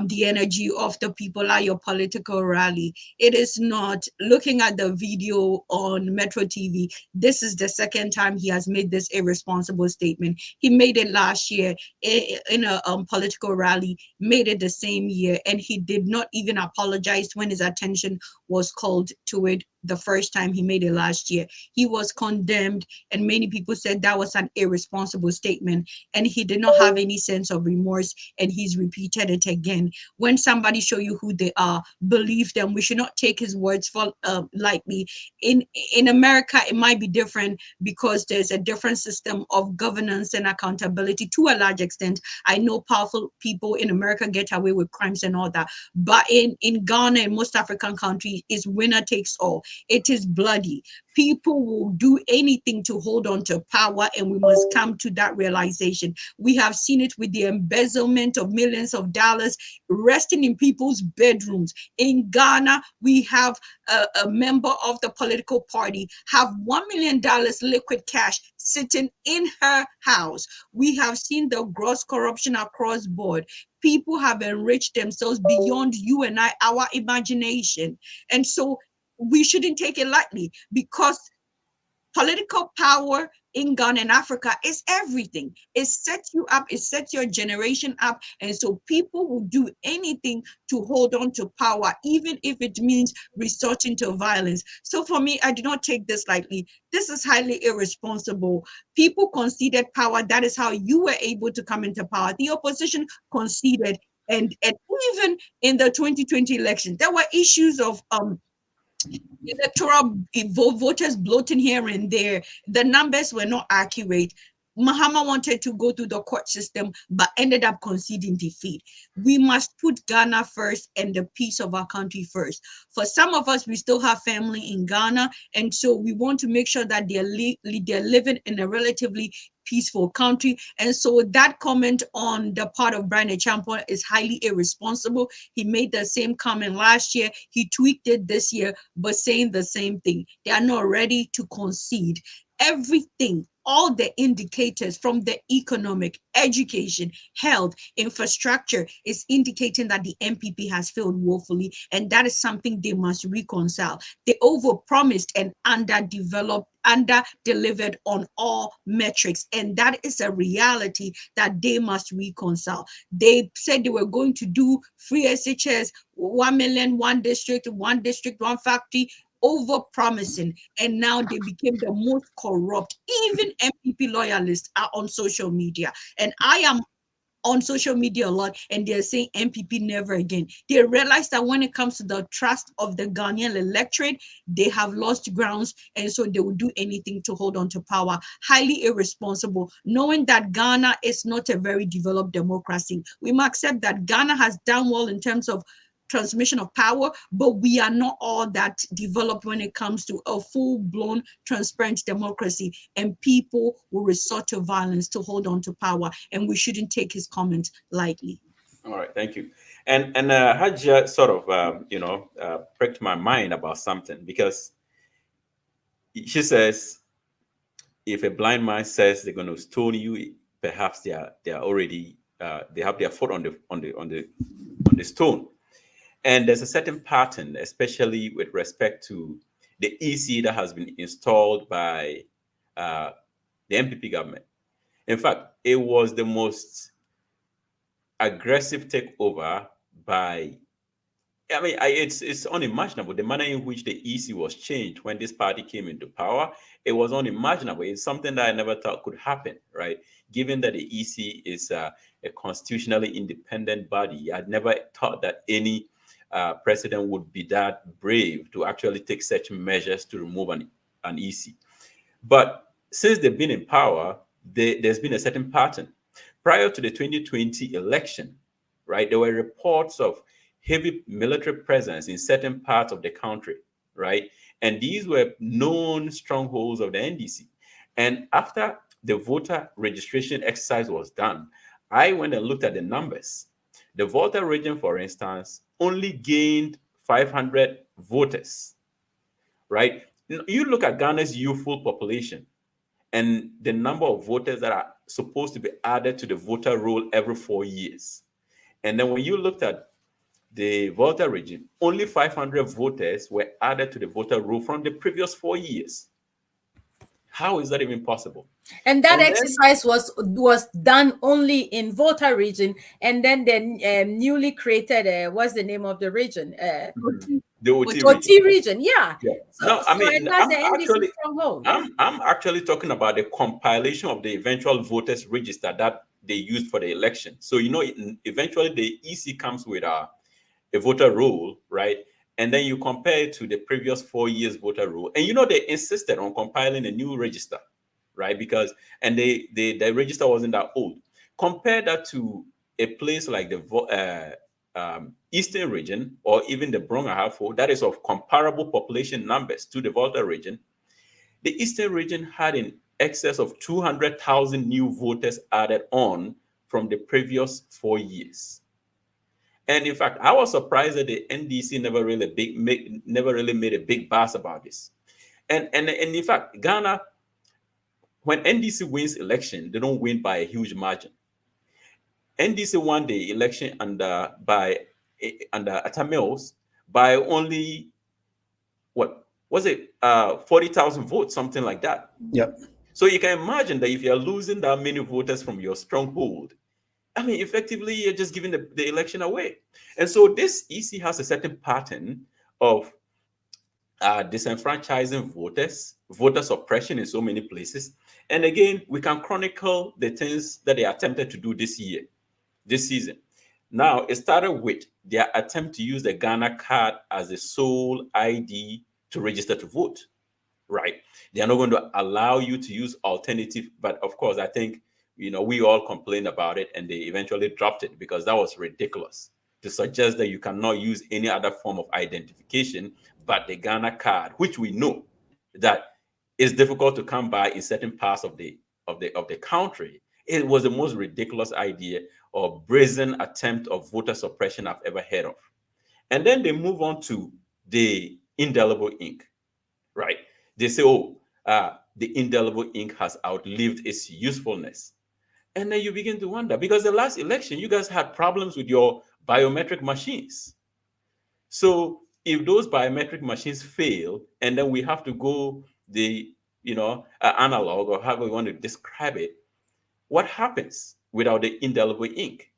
the energy of the people at your political rally. It is not. Looking at the video on Metro TV, this is the second time he has made this irresponsible statement. He made it last year in a political rally, made it the same year, and he did not even apologize when his attention was called to it the first time he made it last year. He was condemned, and many people said that was an irresponsible statement, and he did not have any sense of remorse, and he's repeated it again. When somebody show you who they are, believe them. We should not take his words for lightly. In America, it might be different because there's a different system of governance and accountability to a large extent. I know powerful people in America get away with crimes and all that, but in Ghana and most African countries, it's winner takes all. It is bloody. People will do anything to hold on to power, and we must come to that realization. We have seen it with the embezzlement of millions of dollars resting in people's bedrooms. In Ghana, we have a member of the political party have $1 million liquid cash sitting in her house. We have seen the gross corruption across board. People have enriched themselves beyond you and I, our imagination. And so we shouldn't take it lightly, because political power in Ghana and Africa is everything. It sets you up, it sets your generation up. And so people will do anything to hold on to power, even if it means resorting to violence. So for me, I do not take this lightly. This is highly irresponsible. People conceded power. That is how you were able to come into power. The opposition conceded. And even in the 2020 election, there were issues of electoral voters bloating here and there. The numbers were not accurate. Mahama wanted to go through the court system, but ended up conceding defeat. We must put Ghana first and the peace of our country first. For some of us, we still have family in Ghana, and so we want to make sure that they're living in a relatively peaceful country. And so that comment on the part of Brian Achampong is highly irresponsible. He made the same comment last year. He tweaked it this year, but saying the same thing. They are not ready to concede. Everything, all the indicators from the economic, education, health, infrastructure is indicating that the NPP has failed woefully, and that is something they must reconcile. They overpromised and underdeveloped under delivered on all metrics, and that is a reality that they must reconcile. They said they were going to do free SHS, 1 million, one district, one factory, over promising, and now they became the most corrupt. Even MPP loyalists are on social media, and I am on social media a lot, and they're saying MPP never again. They realize that when it comes to the trust of the Ghanaian electorate, they have lost grounds, and so they will do anything to hold on to power. Highly irresponsible, knowing that Ghana is not a very developed democracy. We must accept that Ghana has done well in terms of transmission of power, but we are not all that developed when it comes to a full-blown transparent democracy, and people will resort to violence to hold on to power, and we shouldn't take his comment lightly. All right, thank you. And Hajia sort of pricked my mind about something, because she says if a blind man says they're going to stone you, perhaps they are already they have their foot on the stone. And there's a certain pattern, especially with respect to the EC that has been installed by the MPP government. In fact, it was the most aggressive takeover by, I mean, it's unimaginable. The manner in which the EC was changed when this party came into power, it was unimaginable. It's something that I never thought could happen, right? Given that the EC is a constitutionally independent body, I'd never thought that any president would be that brave to actually take such measures to remove an EC. But since they've been in power, there's been a certain pattern. Prior to the 2020 election, right, there were reports of heavy military presence in certain parts of the country, right? And these were known strongholds of the NDC. And after the voter registration exercise was done, I went and looked at the numbers. The Volta region, for instance, only gained 500 voters, right? You look at Ghana's youthful population and the number of voters that are supposed to be added to the voter roll every 4 years. And then when you looked at the Volta region, only 500 voters were added to the voter roll from the previous 4 years. How is that even possible? And that exercise was done only in Volta region, and then the newly created what's the name of the region? The OT region. Yeah. So, no, I mean, I'm actually talking about the compilation of the eventual voters register that they used for the election. So eventually the EC comes with a voter roll, right? And then you compare it to the previous 4 years voter roll. And they insisted on compiling a new register, right? Because, and the register wasn't that old. Compare that to a place like the Eastern region, or even the Brong Ahafo, that is of comparable population numbers to the Volta region. The Eastern region had in excess of 200,000 new voters added on from the previous 4 years. And in fact, I was surprised that the NDC never really made a big fuss about this. And in fact, Ghana, when NDC wins election, they don't win by a huge margin. NDC won the election under Atta Mills by only 40,000 votes, something like that. Yep. So you can imagine that if you're losing that many voters from your stronghold, I mean, effectively, you're just giving the election away. And so this EC has a certain pattern of disenfranchising voters, voter suppression in so many places. And again, we can chronicle the things that they attempted to do this season. Now, it started with their attempt to use the Ghana card as the sole ID to register to vote, right? They are not going to allow you to use alternative, but of course, I think we all complained about it, and they eventually dropped it because that was ridiculous to suggest that you cannot use any other form of identification but the Ghana card, which we know that is difficult to come by in certain parts of the country. It was the most ridiculous idea or brazen attempt of voter suppression I've ever heard of. And then they move on to the indelible ink, right? They say, the indelible ink has outlived its usefulness. And then you begin to wonder, because the last election, you guys had problems with your biometric machines. So if those biometric machines fail, and then we have to go the analog, or however we want to describe it, what happens without the indelible ink?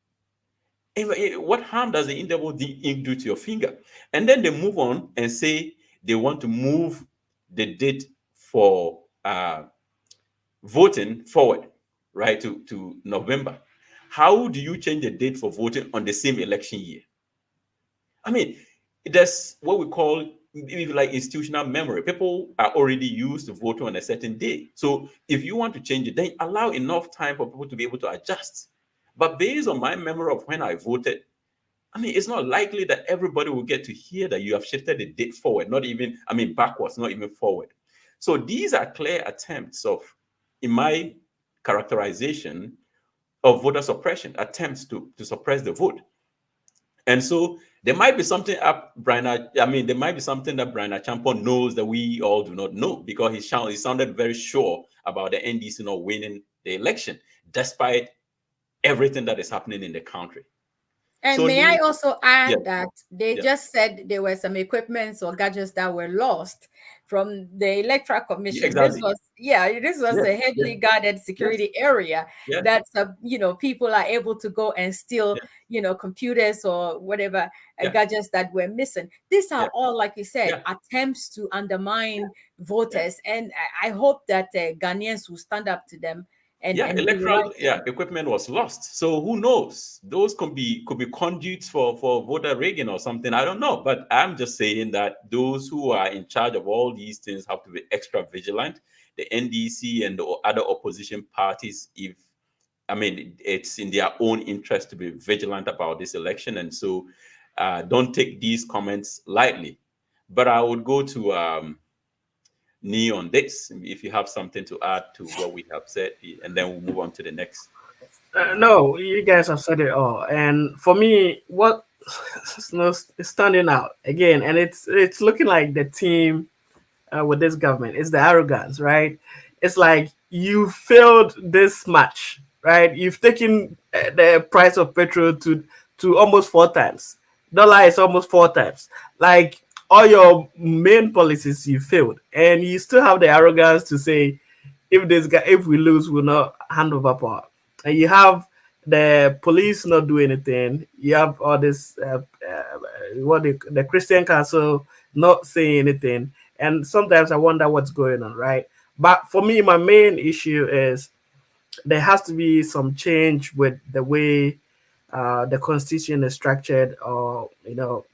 What harm does the indelible ink do to your finger? And then they move on and say they want to move the date for voting forward, right, to November. How do you change the date for voting on the same election year? I mean, that's what we call, like, institutional memory. People are already used to voting on a certain day. So if you want to change it, then allow enough time for people to be able to adjust. But based on my memory of when I voted, I mean, it's not likely that everybody will get to hear that you have shifted the date forward, not even, backwards, not even forward. So these are clear attempts of, in my characterization, of voter suppression, attempts to suppress the vote. And so there might be something there might be something that Brian Achampong knows that we all do not know, because he sounded very sure about the NDC not winning the election, despite everything that is happening in the country. And so I also add that they just said there were some equipments or gadgets that were lost from the Electoral Commission. Exactly. This was a heavily guarded security area that people are able to go and steal, computers or whatever gadgets that were missing. These are all, like you said, attempts to undermine voters, and I hope that Ghanaians will stand up to them. Electoral equipment was lost. So who knows? Those could be conduits for voter rigging or something. I don't know. But I'm just saying that those who are in charge of all these things have to be extra vigilant. The NDC and the other opposition parties, it's in their own interest to be vigilant about this election. And so don't take these comments lightly. But I would go to Nii on this, if you have something to add to what we have said, and then we'll move on to the next. No, you guys have said it all. And for me, what is standing out again, and it's looking like the team with this government is the arrogance, right? It's like you failed this much, right? You've taken the price of petrol to almost 4 times. Dollar is almost 4 times. Like, all your main policies you failed, and you still have the arrogance to say, if we lose, we'll not hand over power. And you have the police not do anything. You have all this the Christian Council not saying anything. And sometimes I wonder what's going on, right? But for me, my main issue is there has to be some change with the way the constitution is structured, or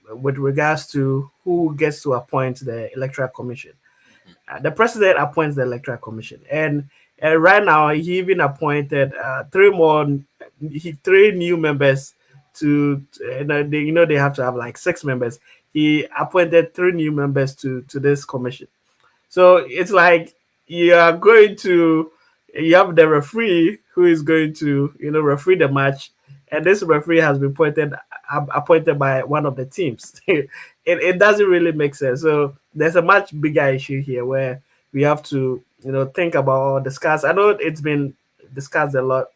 with regards to who gets to appoint the Electoral Commission. The president appoints the Electoral Commission, and right now he even appointed 3 new members to they have to have like 6 members. He appointed 3 new members to this commission. So it's like you have the referee who is going to referee the match. And this referee has been appointed by one of the teams. It doesn't really make sense. So there's a much bigger issue here where we have to, think about or discuss. I know it's been discussed a lot,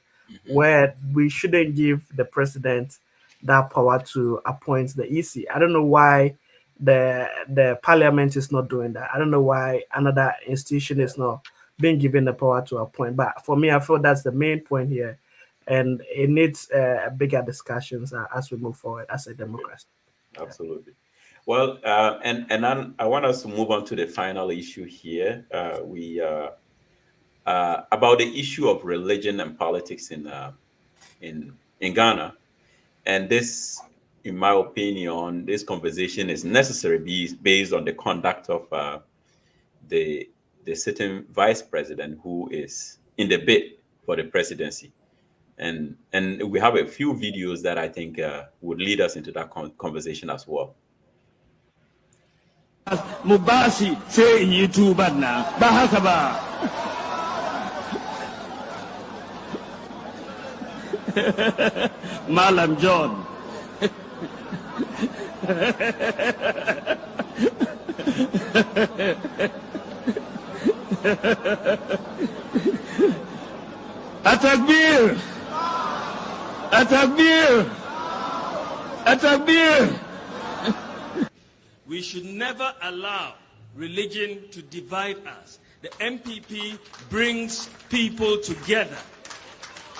where we shouldn't give the president that power to appoint the EC. I don't know why the parliament is not doing that. I don't know why another institution is not being given the power to appoint. But for me, I feel that's the main point here. And it needs bigger discussions as we move forward as a democracy. Absolutely. Well, and then I want us to move on to the final issue here. About the issue of religion and politics in Ghana. And this, in my opinion, this conversation is necessary based on the conduct of the sitting vice president, who is in the bid for the presidency. And we have a few videos that I think would lead us into that conversation as well. Mubasi say YouTube na bahakaba. Malam John. Atakbir. Atakbir! Atakbir! We should never allow religion to divide us. The MPP brings people together.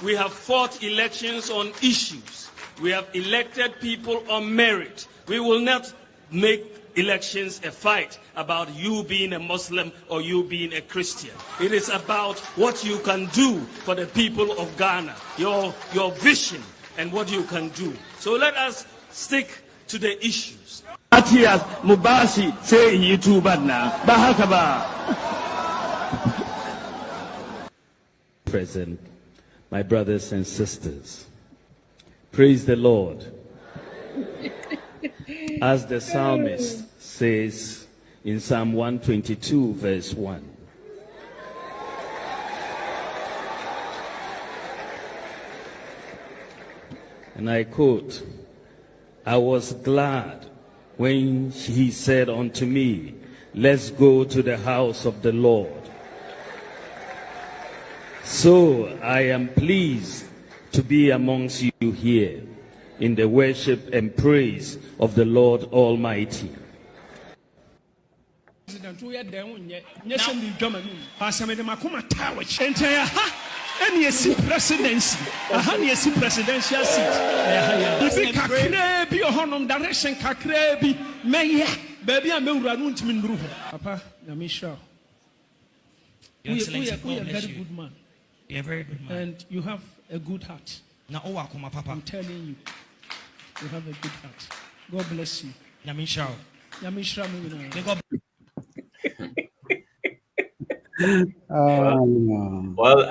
We have fought elections on issues. We have elected people on merit. We will not make elections a fight about you being a Muslim or you being a Christian. It is about what you can do for the people of Ghana, your vision and what you can do. So let us stick to the issues. Present, my brothers and sisters, praise the Lord. As the psalmist says in Psalm 122, verse 1. And I quote, I was glad when he said unto me, let's go to the house of the Lord. So I am pleased to be amongst you here in the worship and praise of the Lord Almighty. Any presidency, any presidential seat. If kakre bi ohonum direction kakre bi meye baby am ewura no ntimi nduru ho. Papa, Yamisha. We are a very good man. You're a very good man. And you have a good heart. Na owa kuma papa. I'm telling you. You have a good heart. God bless you. Yamisha. Yamisha me Well,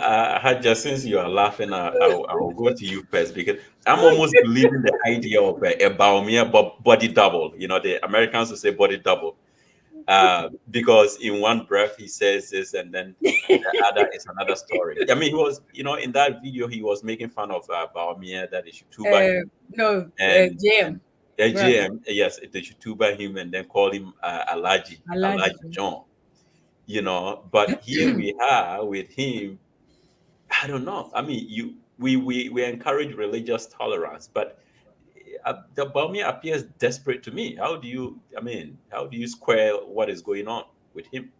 Hajja, since you are laughing, I will go to you first because I'm almost believing the idea of a Bawumia body double. You know, the Americans will say body double because in one breath he says this and then the other is another story. I mean, he was, you know, in that video he was making fun of Bawumia that they should tuba him. JM. JM, yes, they should tuba him and then call him Alaji John. You know, but here we are with him. I don't know. I mean, we encourage religious tolerance, but the Bawumia appears desperate to me. How do you square what is going on with him?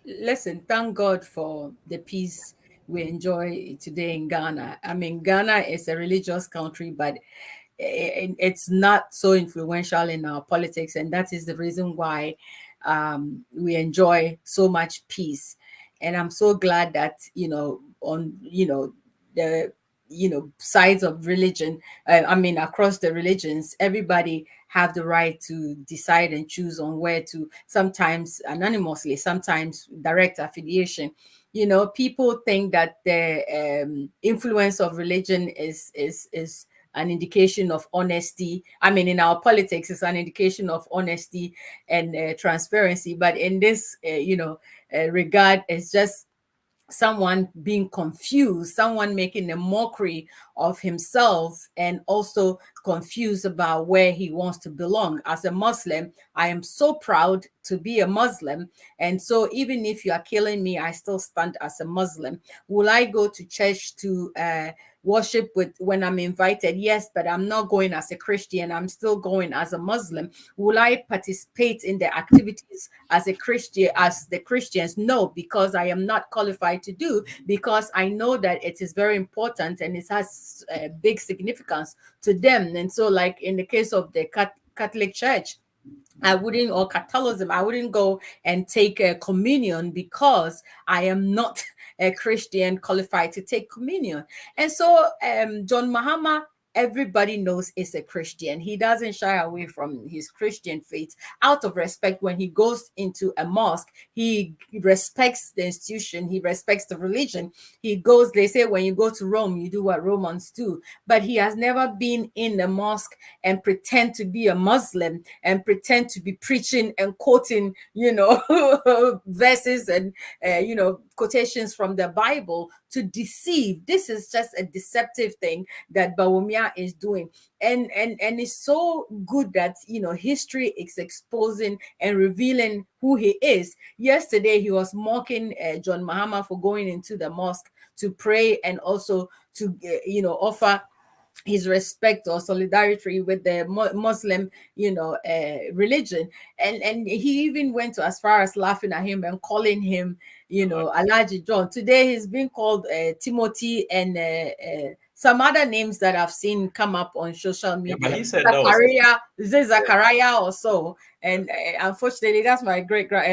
Listen, thank God for the peace we enjoy today in Ghana. I mean, Ghana is a religious country, but it's not so influential in our politics, and that is the reason why we enjoy so much peace. And I'm so glad that, on, the, sides of religion, across the religions, everybody have the right to decide and choose on where to, sometimes anonymously, sometimes direct affiliation. People think that the influence of religion is an indication of honesty. I mean, in our politics, it's an indication of honesty and transparency. But in this, regard, it's just someone being confused, someone making a mockery of himself and also confused about where he wants to belong. As a Muslim, I am so proud to be a Muslim. And so even if you are killing me, I still stand as a Muslim. Will I go to church to worship when I'm invited? Yes, but I'm not going as a Christian. I'm still going as a Muslim. Will I participate in the activities as a Christian, as the Christians? No, because I am not qualified to do, because I know that it is very important and it has big significance to them. And so, like in the case of the Catholic Church, or Catholicism, I wouldn't go and take a communion because I am not a Christian qualified to take communion. And so John Mahama, everybody knows, is a Christian. He doesn't shy away from his Christian faith out of respect. When he goes into a mosque, he respects the institution, he respects the religion. He goes, they say, when you go to Rome, you do what Romans do. But he has never been in a mosque and pretend to be a Muslim and pretend to be preaching and quoting, verses and, quotations from the Bible to deceive. This is just a deceptive thing that Bawumia is doing. And it's so good that, history is exposing and revealing who he is. Yesterday, he was mocking John Mahama for going into the mosque to pray and also to, offer his respect or solidarity with the Muslim, religion, and he even went to as far as laughing at him and calling him, Alhaji John. Today he's being called Timothy and some other names that I've seen come up on social media. Yeah, but he said that was Zachariah or so. And unfortunately, that's my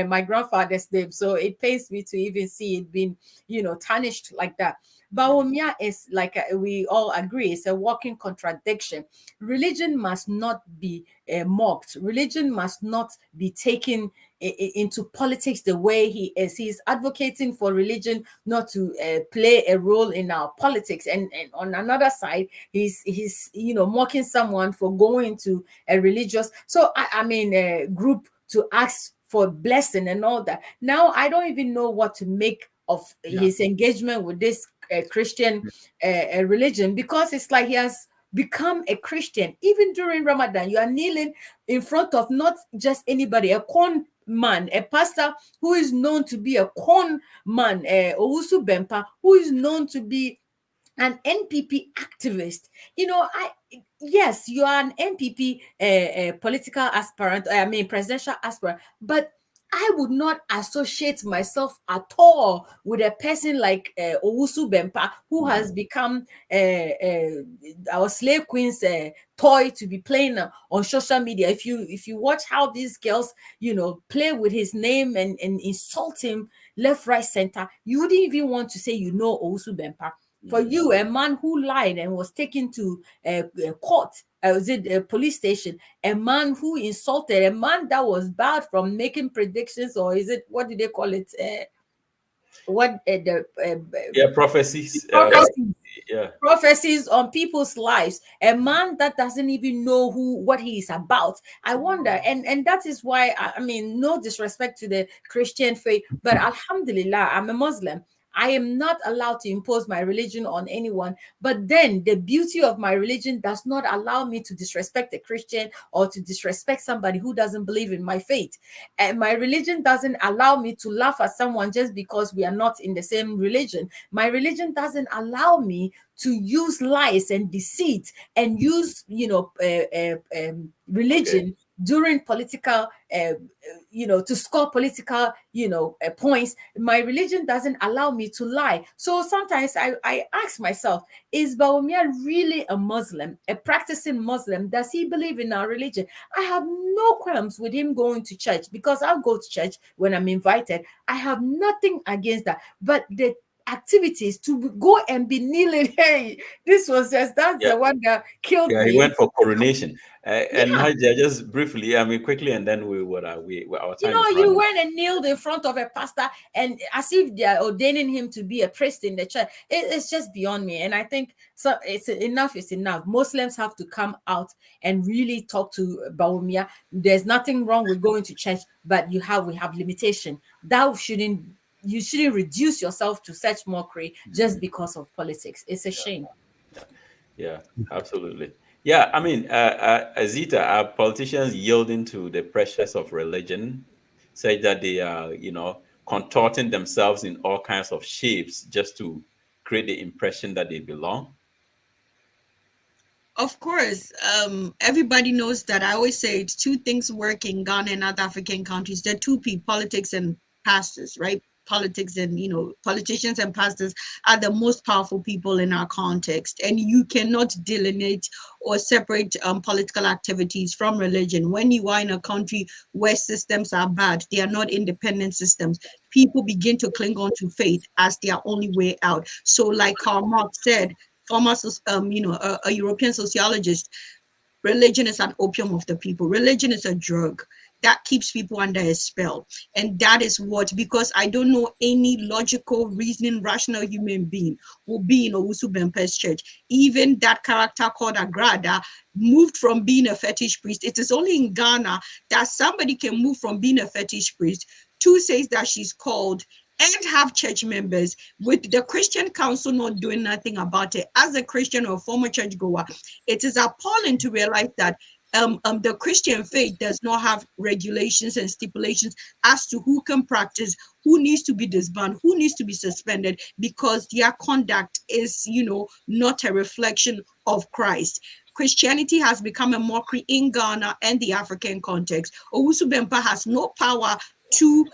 my grandfather's name. So it pains me to even see it being, tarnished like that. Bawumia is like we all agree, it's a walking contradiction. Religion must not be mocked. Religion must not be taken into politics the way he is. He's advocating for religion not to play a role in our politics, and on another side, he's mocking someone for going to a religious group to ask for blessing and all that. Now I don't even know what to make of his engagement with this Christian religion, because it's like he has become a Christian. Even during Ramadan, you are kneeling in front of not just anybody, a corn man, a pastor who is known to be a corn man, Owusu Bempah, who is known to be an NPP activist. Yes, you are an NPP political aspirant, presidential aspirant, but I would not associate myself at all with a person like Owusu Bempah, who has become our slave queen's toy to be playing on social media. If you watch how these girls, play with his name and insult him left, right, center, you wouldn't even want to say Owusu Bempah. For you, a man who lied and was taken to court, was it a police station? A man who insulted, a man that was barred from making predictions, or is it, what do they call it? Prophecies. Prophecies on people's lives. A man that doesn't even know what he is about. I wonder, and that is why no disrespect to the Christian faith, but alhamdulillah, I'm a Muslim. I am not allowed to impose my religion on anyone, but then the beauty of my religion does not allow me to disrespect a Christian or to disrespect somebody who doesn't believe in my faith. And my religion doesn't allow me to laugh at someone just because we are not in the same religion. My religion doesn't allow me to use lies and deceit and use, religion during political, to score political, points. My religion doesn't allow me to lie. So sometimes I ask myself, is Bawumia really a Muslim, a practicing Muslim? Does he believe in our religion? I have no qualms with him going to church, because I'll go to church when I'm invited. I have nothing against that. But the activities to go and be kneeling, hey, this was just the one that killed me. He went for coronation. And Haja, just briefly, quickly, and then our time. You went and kneeled in front of a pastor, and as if they are ordaining him to be a priest in the church. It's just beyond me. And I think so. It's enough. It's enough. Muslims have to come out and really talk to Bawumia. There's nothing wrong with going to church, but we have limitation. You shouldn't reduce yourself to such mockery just because of politics. It's a shame. Yeah, absolutely. Yeah, Azita, are politicians yielding to the pressures of religion, say that they are, contorting themselves in all kinds of shapes just to create the impression that they belong? Of course, everybody knows that. I always say it's two things work in Ghana and other African countries. There are two people, politics and pastors, right? Politics and politicians and pastors are the most powerful people in our context, and you cannot delineate or separate political activities from religion. When you are in a country where systems are bad, they are not independent systems, people begin to cling on to faith as their only way out. So like Karl Marx said, a European sociologist, religion is an opium of the people. Religion is a drug that keeps people under a spell. And that is because I don't know any logical, reasoning, rational human being will be in Owusu Bempah's church. Even that character called Agrada moved from being a fetish priest. It is only in Ghana that somebody can move from being a fetish priest to say that she's called and have church members, with the Christian Council not doing nothing about it. As a Christian or former churchgoer, it is appalling to realize that the Christian faith does not have regulations and stipulations as to who can practice, who needs to be disbanded, who needs to be suspended because their conduct is, not a reflection of Christ. Christianity has become a mockery in Ghana and the African context. Owusu Bempah has no power to,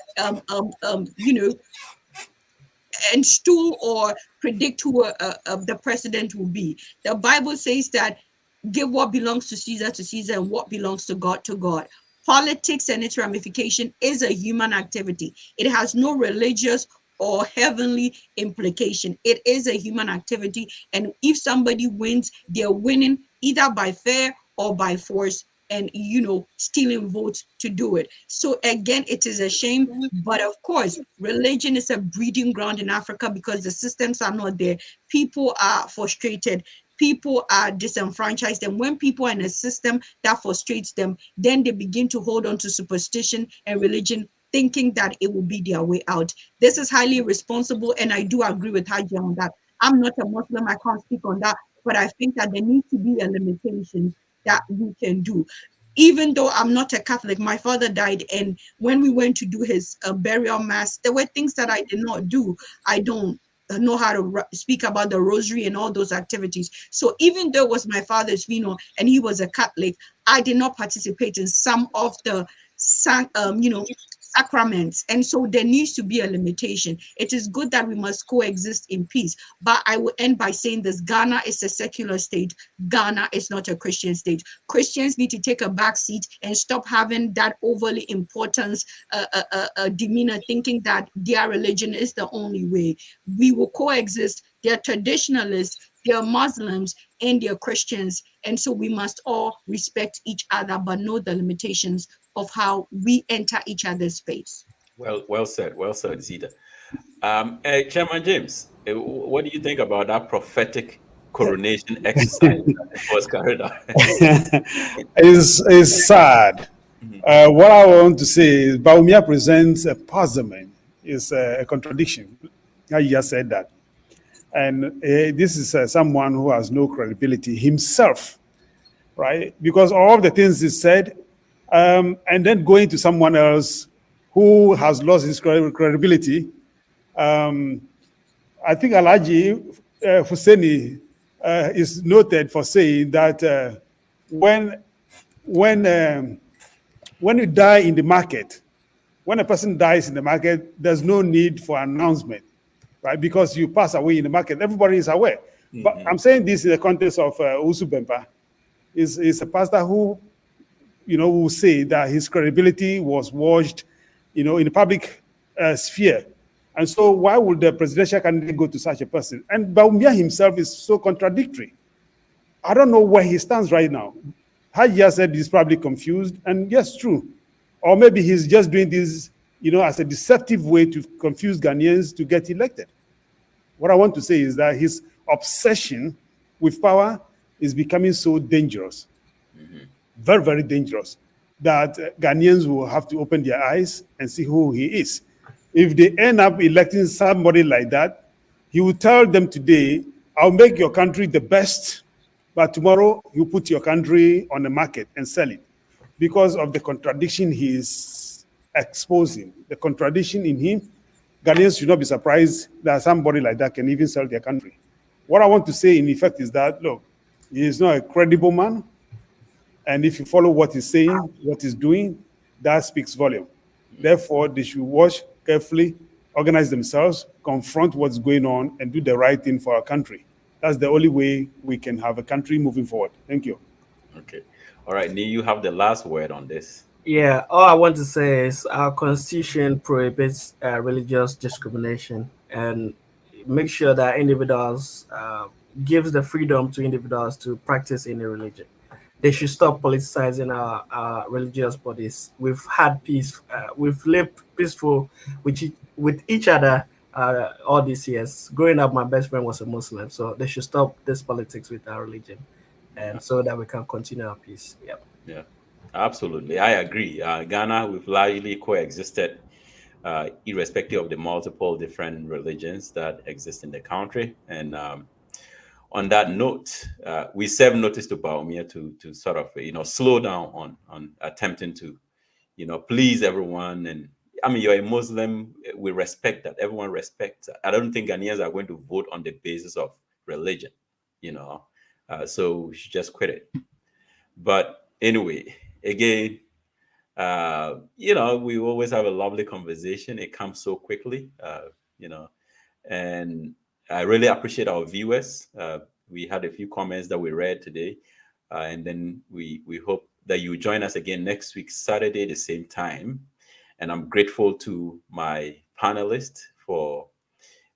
install or predict who the president will be. The Bible says that give what belongs to Caesar and what belongs to God to God. Politics and its ramification is a human activity. It has no religious or heavenly implication. It is a human activity. And if somebody wins, they're winning either by fair or by force and, stealing votes to do it. So again, it is a shame. But of course, religion is a breeding ground in Africa because the systems are not there. People are frustrated. People are disenfranchised. And when people are in a system that frustrates them, then they begin to hold on to superstition and religion, thinking that it will be their way out. This is highly irresponsible. And I do agree with Haji on that. I'm not a Muslim. I can't speak on that. But I think that there needs to be a limitation that we can do. Even though I'm not a Catholic, my father died. And when we went to do his burial mass, there were things that I did not do. I don't know how to speak about the rosary and all those activities. So even though it was my father's funeral and he was a Catholic, I did not participate in some of the sacraments. And so there needs to be a limitation. It is good that we must coexist in peace. But I will end by saying this: Ghana is a secular state. Ghana is not a Christian state. Christians need to take a back seat and stop having that overly importance demeanor, thinking that their religion is the only way. We will coexist. They're traditionalists, they're Muslims, and they're Christians. And so we must all respect each other, but know the limitations of how we enter each other's space. Well said, Zita. Chairman James, what do you think about that prophetic coronation exercise that was carried out? It's sad. What I want to say is Bawumia presents a puzzlement. It's a contradiction. You just said that. And this is someone who has no credibility himself, right? Because all of the things he said, and then going to someone else who has lost his credibility. I think Alhaji Hussaini is noted for saying that when you die in the market, when a person dies in the market, there's no need for announcement, right? Because you pass away in the market, everybody is aware. Mm-hmm. But I'm saying this in the context of Owusu Bempah. Is a pastor who, will say that his credibility was washed, in the public sphere. And so why would the presidential candidate go to such a person? And Bawumia himself is so contradictory. I don't know where he stands right now. Haji said he's probably confused, and yes, true. Or maybe he's just doing this, as a deceptive way to confuse Ghanaians to get elected. What I want to say is that his obsession with power is becoming so dangerous, very, very dangerous, that Ghanaians will have to open their eyes and see who he is. If they end up electing somebody like that, he will tell them today, I'll make your country the best, but tomorrow you put your country on the market and sell it. Because of the contradiction he is exposing, the contradiction in him, Ghanaians should not be surprised that somebody like that can even sell their country. What I want to say in effect is that, look, he is not a credible man. And if you follow what he's saying, what he's doing, that speaks volume. Therefore, they should watch carefully, organize themselves, confront what's going on, and do the right thing for our country. That's the only way we can have a country moving forward. Thank you. Okay. All right, Nii, you have the last word on this. Yeah, all I want to say is our constitution prohibits religious discrimination and make sure that individuals gives the freedom to individuals to practice any religion. They should stop politicizing our religious bodies. We've had peace. We've lived peaceful with each other all these years. Growing up, my best friend was a Muslim, so they should stop this politics with our religion, and so that we can continue our peace. Yeah, absolutely. I agree. Ghana, we've largely coexisted, irrespective of the multiple different religions that exist in the country. And on that note, we serve notice to Bawumia to sort of, slow down on attempting to, please everyone. And I mean, you're a Muslim. We respect that. Everyone respects that. I don't think Ghanaians are going to vote on the basis of religion, so we should just quit it. But anyway, again, we always have a lovely conversation. It comes so quickly, and I really appreciate our viewers. We had a few comments that we read today, and then we hope that you join us again next week, Saturday, the same time. And I'm grateful to my panelists for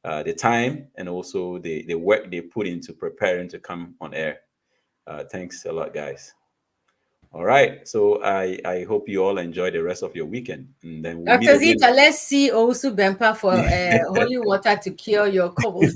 the time and also the work they put into preparing to come on air. Thanks a lot, guys. All right. So I hope you all enjoy the rest of your weekend. And then we'll Dr. Zita, let's see Owusu Bempah for holy water to cure your cold.